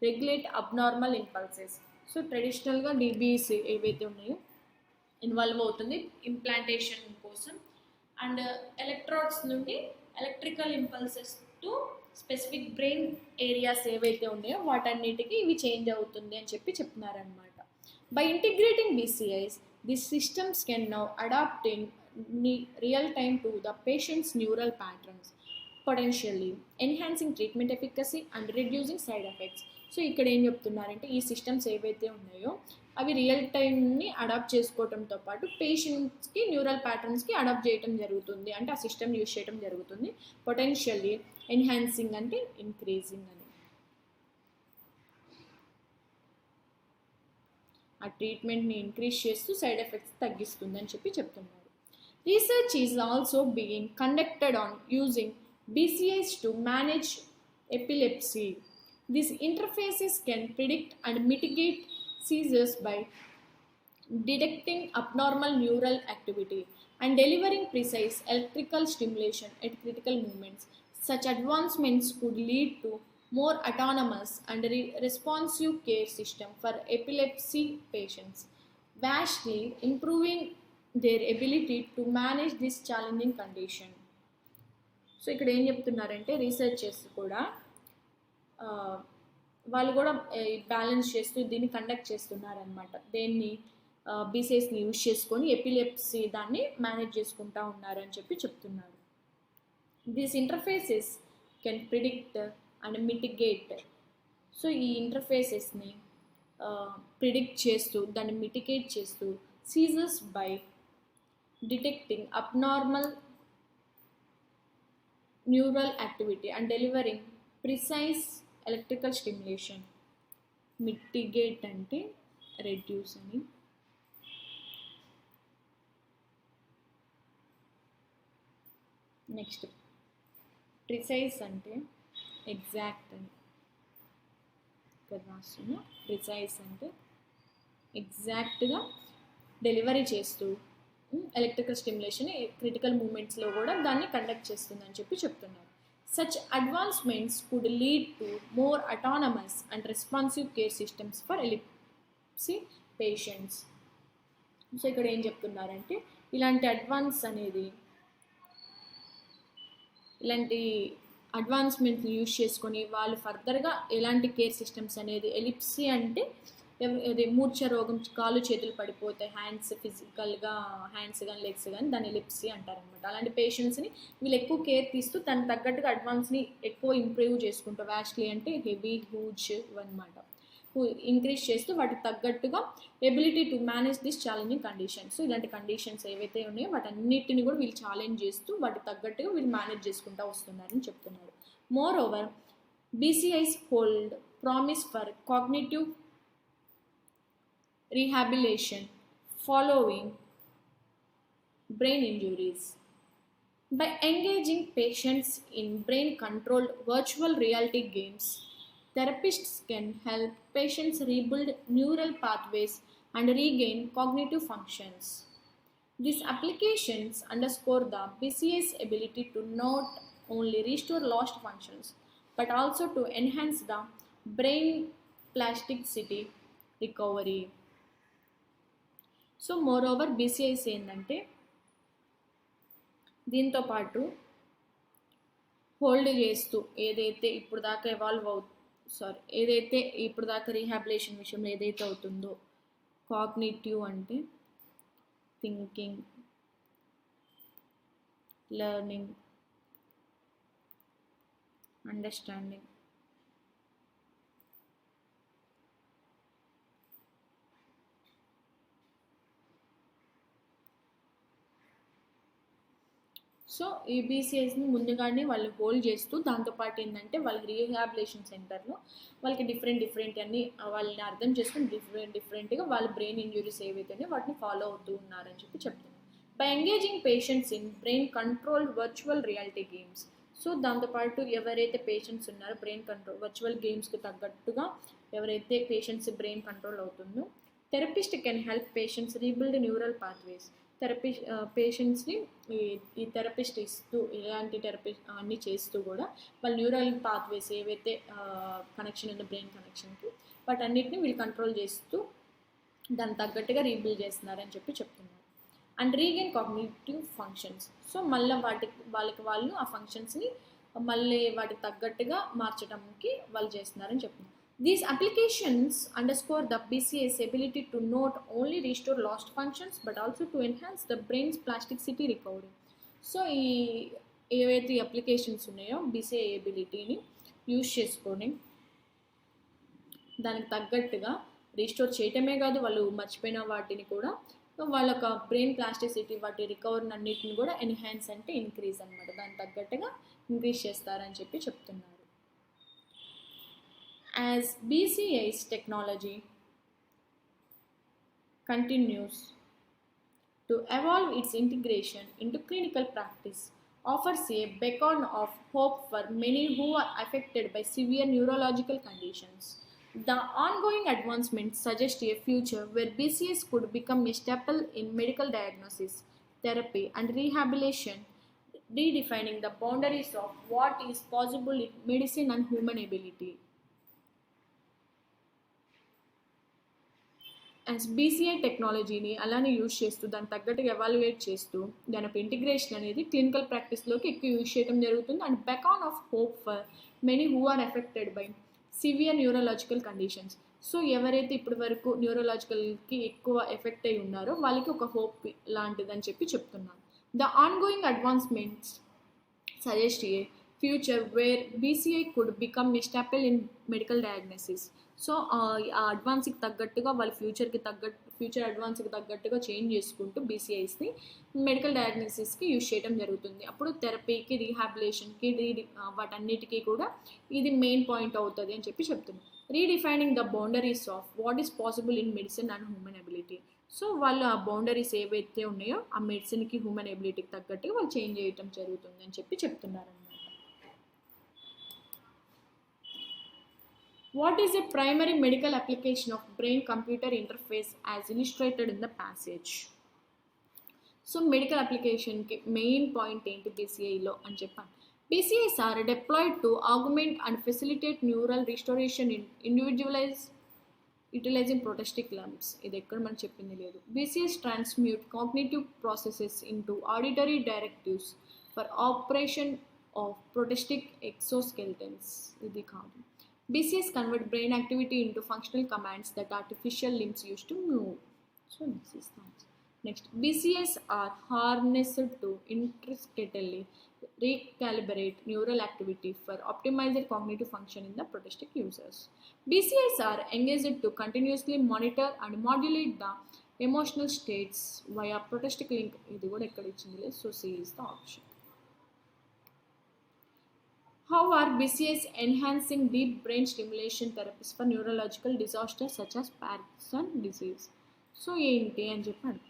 regulate abnormal impulses. So ట్రెడిషనల్గా DBs ఏవైతే ఉన్నాయో ఇన్వాల్వ్ అవుతుంది ఇంప్లాంటేషన్ కోసం, అండ్ ఎలక్ట్రోడ్స్ నుండి electrical impulses to specific brain areas ఏవైతే ఉన్నాయో వాటన్నిటికీ ఇవి చేంజ్ అవుతుంది అని చెప్పి చెప్తున్నారనమాట. By integrating BCIs, these systems can now adapt in real time to the patient's neural patterns, potentially enhancing treatment efficacy and reducing side effects. So ఇక్కడ ఏం చెప్తున్నారంటే ఈ సిస్టమ్స్ ఏవైతే ఉన్నాయో అవి రియల్ టైంని అడాప్ట్ చేసుకోవడంతో పాటు పేషెంట్స్కి న్యూరల్ ప్యాటర్న్స్కి అడాప్ట్ చేయడం జరుగుతుంది, అంటే ఆ సిస్టమ్ యూజ్ చేయడం జరుగుతుంది. పొటెన్షియల్లీ ఎన్హాన్సింగ్ అంటే ఇంక్రీజింగ్ అని, ఆ ట్రీట్మెంట్ని ఇంక్రీజ్ చేస్తూ సైడ్ ఎఫెక్ట్స్ తగ్గిస్తుంది అని చెప్పి చెప్తున్నారు. Research is also being conducted on using BCIs to manage epilepsy. These interfaces can predict and mitigate seizures by detecting abnormal neural activity and delivering precise electrical stimulation at critical moments. Such advancements could lead to more autonomous and responsive care system for epilepsy patients, vastly improving their ability to manage this challenging condition. So ఇక్కడ ఏం చెప్తున్నారంటే researchers కూడా వాళ్ళు కూడా balance చేస్తూ దీన్ని conduct చేస్తున్నారనమాట. దేన్ని బీసీఐస్ని యూజ్ చేసుకొని ఎపిలెప్సీ దాన్ని మేనేజ్ చేసుకుంటూ ఉన్నారు అని చెప్పి చెప్తున్నారు. These interfaces can predict and mitigate. So ఈ ఇంటర్ఫేసెస్ని ప్రిడిక్ట్ చేస్తూ దాన్ని మిటిగేట్ చేస్తూ seizures by detecting abnormal neural activity and delivering precise electrical stimulation. Mitigate ante reduce ani, next precise ante exact ani ikkada rasuna. Precise ante exact ga delivery చేస్తూ electrical stimulation critical మూమెంట్స్లో కూడా దాన్ని conduct చేస్తుందని చెప్పి చెప్తున్నారు. Such advancements could lead to more autonomous and responsive care systems for epilepsy patients. So ఇక్కడ ఏం చెప్తున్నారంటే ఇలాంటి అడ్వాన్స్మెంట్ని యూజ్ చేసుకొని వాళ్ళు ఫర్దర్గా ఎలాంటి కేర్ సిస్టమ్స్ అనేది ఎపిలెప్సీ అంటే అది మూర్ఛ రోగం, కాలు చేతులు పడిపోతాయి, హ్యాండ్స్ ఫిజికల్గా హ్యాండ్స్ కానీ లెగ్స్ కానీ, దాన్ని ఎపిలెప్సీ అంటారనమాట. అలాంటి పేషెంట్స్ని వీళ్ళు ఎక్కువ కేర్ తీస్తూ దానికి తగ్గట్టుగా అడ్వాన్స్ని ఎక్కువ ఇంప్రూవ్ చేసుకుంటూ, వ్యాస్ట్లీ అంటే హెవీ, హ్యూజ్ ఇవన్నమాట, ఇంక్రీజ్ చేస్తూ వాటికి తగ్గట్టుగా ability to manage this challenging conditions. ఇలాంటి కండిషన్స్ ఏవైతే ఉన్నాయో వాటన్నిటిని కూడా వీళ్ళు ఛాలెంజ్ చేస్తూ వాటికి తగ్గట్టుగా వీళ్ళు మేనేజ్ చేసుకుంటూ వస్తున్నారని చెప్తున్నారు. Moreover BCIs hold promise for cognitive rehabilitation following brain injuries. By engaging patients in brain-controlled virtual reality games, therapists can help patients rebuild neural pathways and regain cognitive functions. These applications underscore the BCA's ability to not only restore lost functions, but also to enhance the brain plasticity recovery. So moreover BCIs ఏంటంటే దీంతో పాటు hold చేస్తూ ఏదైతే ఇప్పుడు దాకా rehabilitation విషయంలో ఏదైతే అవుతుందో, కాగ్నిటివ్ అంటే థింకింగ్, లెర్నింగ్, అండర్స్టాండింగ్, సో ఈ బీసీఐస్ని ముందుగానే వాళ్ళు హోల్డ్ చేస్తూ దాంతోపాటు ఏంటంటే వాళ్ళ రీహాబిలేషన్ సెంటర్లో వాళ్ళకి డిఫరెంట్ అన్ని వాళ్ళని అర్థం చేసుకుని డిఫరెంట్గా వాళ్ళ బ్రెయిన్ ఇంజురీస్ ఏవైతేనే వాటిని ఫాలో అవుతూ ఉన్నారని చెప్పి చెప్తున్నారు. By engaging patients in brain controlled virtual reality games. So దాంతోపాటు ఎవరైతే పేషెంట్స్ ఉన్నారో బ్రెయిన్ కంట్రోల్ వర్చువల్ గేమ్స్కి తగ్గట్టుగా ఎవరైతే పేషెంట్స్ బ్రెయిన్ కంట్రోల్ అవుతుందో, therapist can help patients rebuild neural pathways. పేషెంట్స్ని ఈ థెరపిస్ట్ ఇస్తూ ఇలాంటి అన్నీ చేస్తూ కూడా వాళ్ళ న్యూరల్ పాత్వేస్ ఏవైతే కనెక్షన్ ఉందో బ్రెయిన్ కనెక్షన్కి వాటన్నిటిని వీళ్ళు కంట్రోల్ చేస్తూ దానికి తగ్గట్టుగా రీబిల్డ్ చేస్తున్నారని చెప్పి చెప్తున్నారు. And regain cognitive functions. So మళ్ళీ వాళ్ళకి వాళ్ళు ఆ ఫంక్షన్స్ని మళ్ళీ వాటికి తగ్గట్టుగా మార్చడానికి వాళ్ళు చేస్తున్నారని చెప్తున్నారు. These applications underscore the BCA's ability to not only restore lost functions but also to enhance the brain's plasticity recovery. So ఏవైతే అప్లికేషన్స్ ఉన్నాయో BCA ఎబిలిటీని యూజ్ చేసుకొని దానికి తగ్గట్టుగా రీస్టోర్ చేయటమే కాదు, వాళ్ళు మర్చిపోయిన వాటిని కూడా వాళ్ళ యొక్క బ్రెయిన్ ప్లాస్టిసిటీ వాటి రికవరీ అన్నిటిని కూడా ఎన్హాన్స్ అంటే ఇంక్రీజ్ అనమాట, దానికి తగ్గట్టుగా ఇంక్రీజ్ చేస్తారని చెప్పి చెప్తున్నారు. As BCA's technology continues to evolve, its integration into clinical practice offers a beacon of hope for many who are affected by severe neurological conditions. The ongoing advancements suggest a future where BCAs could become a staple in medical diagnosis, therapy, and rehabilitation, redefining the boundaries of what is possible in medicine and human ability. As BCI టెక్నాలజీని అలానే use చేస్తూ దాన్ని తగ్గట్టుగా evaluate చేస్తూ దాని యొక్క integration అనేది clinical ప్రాక్టీస్లోకి ఎక్కువ యూజ్ చేయడం జరుగుతుంది. And beacon of hope for many who are affected by severe neurological conditions. So ఎవరైతే ఇప్పటి వరకు న్యూరలాజికల్కి ఎక్కువ ఎఫెక్ట్ అయి ఉన్నారో వాళ్ళకి ఒక హోప్ లాంటిదని చెప్పి చెప్తున్నాను. The ongoing advancements suggest a future where BCI could become a staple in medical diagnosis. So ఆ అడ్వాన్స్కి తగ్గట్టుగా వాళ్ళ ఫ్యూచర్ అడ్వాన్స్కి తగ్గట్టుగా చేంజ్ చేసుకుంటూ బీసీఐస్ని మెడికల్ డయాగ్నోసిస్కి యూజ్ చేయడం జరుగుతుంది. అప్పుడు థెరపీకి, రీహాబిలేషన్కి, వాటన్నిటికీ కూడా ఇది మెయిన్ పాయింట్ అవుతుంది అని చెప్పి చెప్తున్నాను. Redefining the boundaries of what is possible in medicine and human ability. So వాళ్ళు ఆ బౌండరీస్ ఏవైతే ఉన్నాయో ఆ మెడిసిన్కి, హ్యూమన్ ఎబిలిటీకి తగ్గట్టుగా వాళ్ళు చేంజ్ చేయటం జరుగుతుంది అని చెప్పి చెప్తున్నారనమాట. What is a primary medical application of brain computer interface as illustrated in the passage. So medical అప్లికేషన్కి మెయిన్ పాయింట్ ఏంటి బీసీఐలో అని చెప్పాను. BCIs are deployed to augment and facilitate neural restoration in individualized utilizing protestic lumps. ఇది ఎక్కడ మనం చెప్పింది లేదు. BCIs transmute cognitive processes into auditory directives for operation of protestic exoskeletons. ఇది కాదు. BCIs convert brain activity into functional commands that artificial limbs use to move. So this is the answer. Next, BCIs are harnessed to intricately recalibrate neural activity for optimized cognitive function in the protestic users. BCIs are engaged to continuously monitor and modulate the emotional states via protestic link. ఇది కూడా ఎక్కడ ఇచ్చింది లేదు. So C is the option. How are BCIs enhancing deep brain stimulation therapies for neurological disorders such as Parkinson disease? So ఏంటి అని చెప్పాను.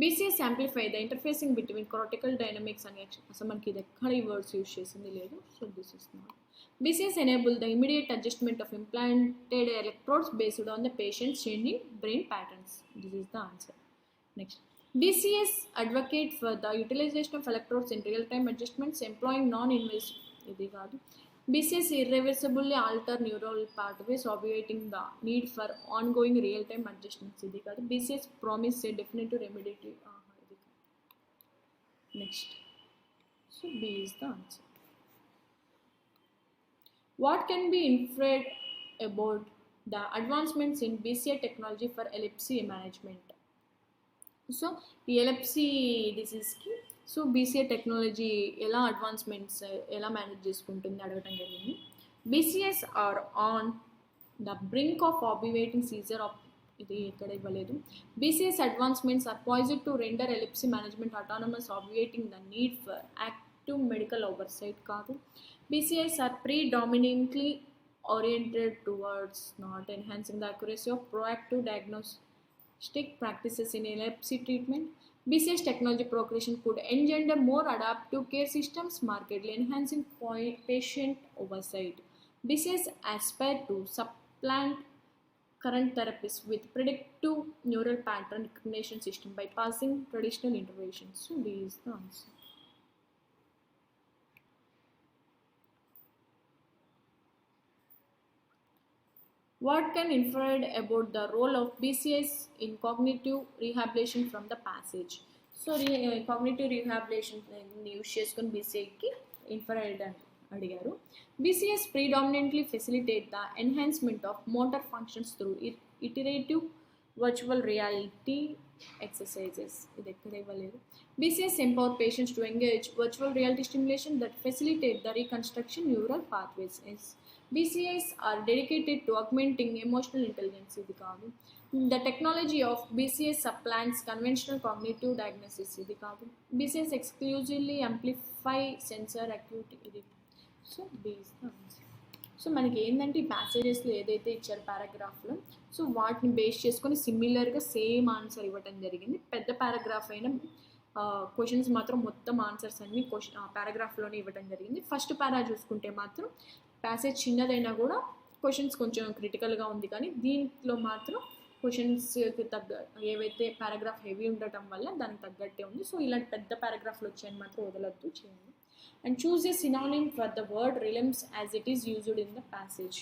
BCIs amplify the interfacing between cortical dynamics and action. అసలు మనకి ఇది ఎక్కడ ఈ వర్డ్స్ యూజ్ చేసింది లేదు. So this is not. BCIs enable the immediate adjustment of implanted electrodes based on the patient's changing brain patterns. This is the answer. Next, BCIs advocate for the utilization of electrodes in real-time adjustments employing non-invasive. ఇది కాదు. BCIs irreversibly alter neural pathways, obviating the need for ongoing real-time adjustments. ఇది కాదు. BCIs promise a definitive remedy. Next. So B is the answer. What can be inferred about the advancements in BCI technology for epilepsy management? So ఈ epilepsy డిసీజ్కి so BCI technology ఎలా advancements ఎలా manage చేసుకుంటుంది అడగటం జరిగింది. BCIs are on the brink of obviating seizure of. ఇది ఎక్కడ ఇవ్వలేదు. BCIs advancements are poised to render epilepsy management autonomous, obviating the need for active medical oversight కాదు. BCIs are predominantly oriented towards not enhancing the accuracy of proactive diagnostic practices in epilepsy treatment. BCIs technology progression could engender more adaptive care systems, markedly enhancing patient oversight. BCIs aspire to supplant current therapies with predictive neural pattern recognition system bypassing traditional interventions. So D is the answer. What can inferred about the role of BCIs in cognitive rehabilitation from the passage? So cognitive rehabilitation use చేసుకుని BCIకి infrared అని అడిగారు. BCIs predominantly facilitate the enhancement of motor functions through iterative virtual reality exercises. ఇది ఎక్కడ ఇవ్వలేదు. BCIs empower patients to engage virtual reality stimulation that facilitate the reconstruction neural pathways. BCIs are dedicated to augmenting emotional intelligence. ఇది కాదు. The technology of BCIs supplants conventional cognitive diagnosis. ఇది కాదు. BCIs exclusively amplify sensor acuity. ఇది. So B is the answer. So మనకి ఏంటంటే ఈ ప్యాసేజెస్లో ఏదైతే ఇచ్చారు పారాగ్రాఫ్లో సో వాటిని బేస్ చేసుకొని సిమిలర్గా సేమ్ ఆన్సర్ ఇవ్వటం జరిగింది. పెద్ద పారాగ్రాఫ్ అయినా క్వశ్చన్స్ మాత్రం మొత్తం ఆన్సర్స్ అన్ని పారాగ్రాఫ్లోనే ఇవ్వడం జరిగింది. ఫస్ట్ పారా చూసుకుంటే మాత్రం ప్యాసేజ్ చిన్నదైనా కూడా క్వశ్చన్స్ కొంచెం క్రిటికల్గా ఉంది, కానీ దీంట్లో మాత్రం క్వశ్చన్స్కి ఏవైతే పారాగ్రాఫ్ హెవీ ఉండటం వల్ల దానికి తగ్గట్టే ఉంది. సో ఇలాంటి పెద్ద పారాగ్రాఫ్లు వచ్చాయని మాత్రం వదలొద్దు, చేయండి. And choose a synonym for the word realms as it is used in the passage.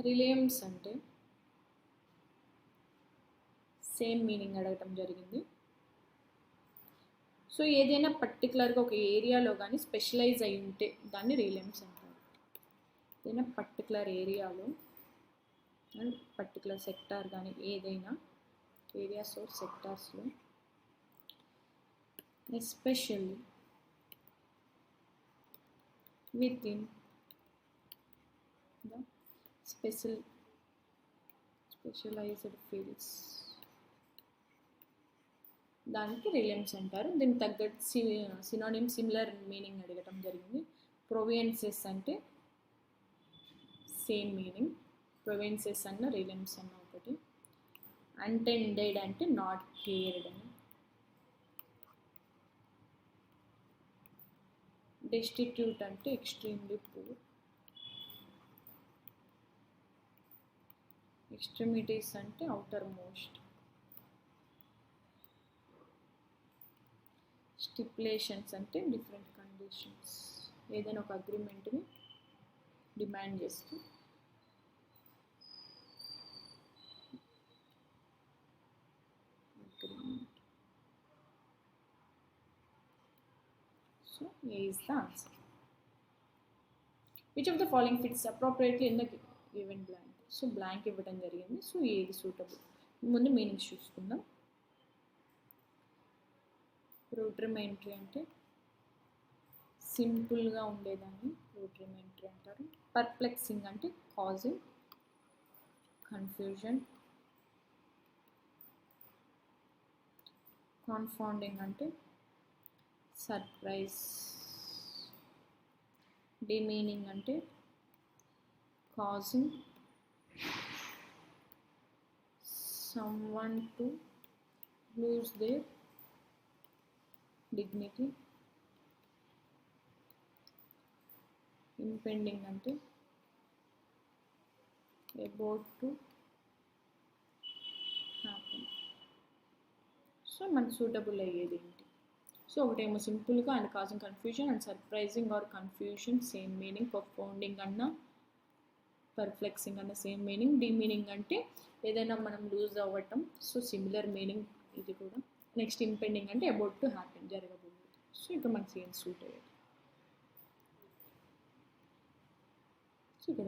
Realms అంటే సేమ్ మీనింగ్ అడగటం జరిగింది. సో ఏదైనా పర్టికులర్గా ఒక ఏరియాలో కానీ స్పెషలైజ్ అయి ఉంటే దాన్ని రిలయన్స్ అంటారు. ఏదైనా పర్టికులర్ ఏరియాలో పర్టికులర్ సెక్టార్ కానీ ఏదైనా ఏరియాస్ ఆర్ సెక్టార్స్లో especially within the specialized fields దానికి రిలయన్స్ అంటారు. దీనికి తగ్గట్టు సినోనిమ్ సిమిలర్ మీనింగ్ అడగటం జరిగింది. ప్రొవియన్సెస్ అంటే సేమ్ మీనింగ్, ప్రొవియన్సెస్ అన్న రిలయన్స్ అన్న ఒకటి. అన్టెండెడ్ అంటే నాట్ కేర్డ్ అని. డెస్టిట్యూట్ అంటే ఎక్స్ట్రీమ్లీ పూర్. ఎక్స్ట్రీమిటీస్ అంటే అవుటర్ మోస్ట్. స్టిపులేషన్స్ అంటే డిఫరెంట్ కండిషన్స్, ఏదైనా ఒక అగ్రిమెంట్ని డిమాండ్ చేస్తూ. Agreement. So A is the answer. Which of the following fits appropriately in the given blank? So blank ఇవ్వడం జరిగింది. సో ఏది సూటబుల్? ముందు మీనింగ్స్ చూసుకుందాం. రూడ్రిమెంటరీ అంటే సింపుల్గా ఉండేదాన్ని రూడ్రిమెంటరీ అంటారు. పర్ప్లెక్సింగ్ అంటే కాజింగ్ కన్ఫ్యూజన్. కాన్ఫౌండింగ్ అంటే సర్ప్రైజ్. డిమీనింగ్ అంటే causing someone to lose their dignity. Impending అంటే about to happen. సో మనకు సూటబుల్ అయ్యేది ఏంటి? సో ఒకటేమో సింపుల్గా and causing confusion and surprising or confusion same meaning. పర్ఫౌండింగ్ అన్న పర్ప్లెక్సింగ్ అన్న సేమ్ మీనింగ్. డిమీనింగ్ అంటే ఏదైనా మనం లూజ్ అవ్వటం. సో సిమిలర్ మీనింగ్ ఇది కూడా. నెక్స్ట్ ఇంపెండింగ్ అంటే అబౌట్ టు హ్యాపెన్, జరగబోయేది. సో ఇక్కడ మనకి సేమ్ సూట్ అయ్యేది. సో ఇక్కడ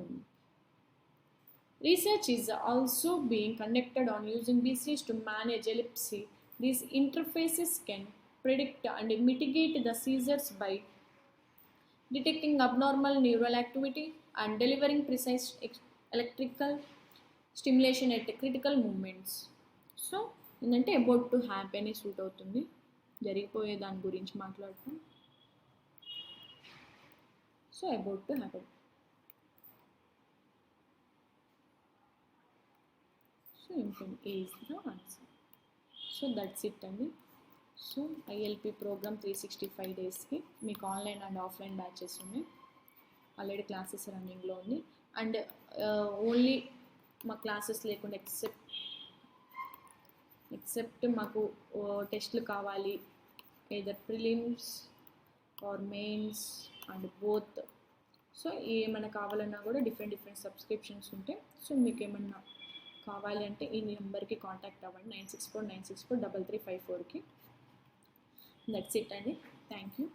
research is also being conducted on using BCS to manage epilepsy. These interfaces can predict and mitigate the seizures by detecting abnormal neural activity and delivering precise electrical stimulation at critical moments. So ఏంటంటే about to happen suit అవుతుంది, జరిగిపోయే దాని గురించి మాట్లాడతాం. So about to happen. So impend is the answer. So that's it అండి. So ILP programme 365 డేస్కి మీకు online and offline batches ఉన్నాయి. ఆల్రెడీ క్లాసెస్ రన్నింగ్లో ఉంది. అండ్ ఓన్లీ మా క్లాసెస్ లేకుండా ఎక్సెప్ట్ మాకు టెస్ట్లు కావాలి, either prelims or mains and both. So ఏమైనా కావాలన్నా కూడా డిఫరెంట్ సబ్స్క్రిప్షన్స్ ఉంటాయి. సో మీకు ఏమన్నా కావాలి అంటే ఈ నెంబర్కి కాంటాక్ట్ అవ్వండి, 9649643354కి. That's it, Andy. Thank you.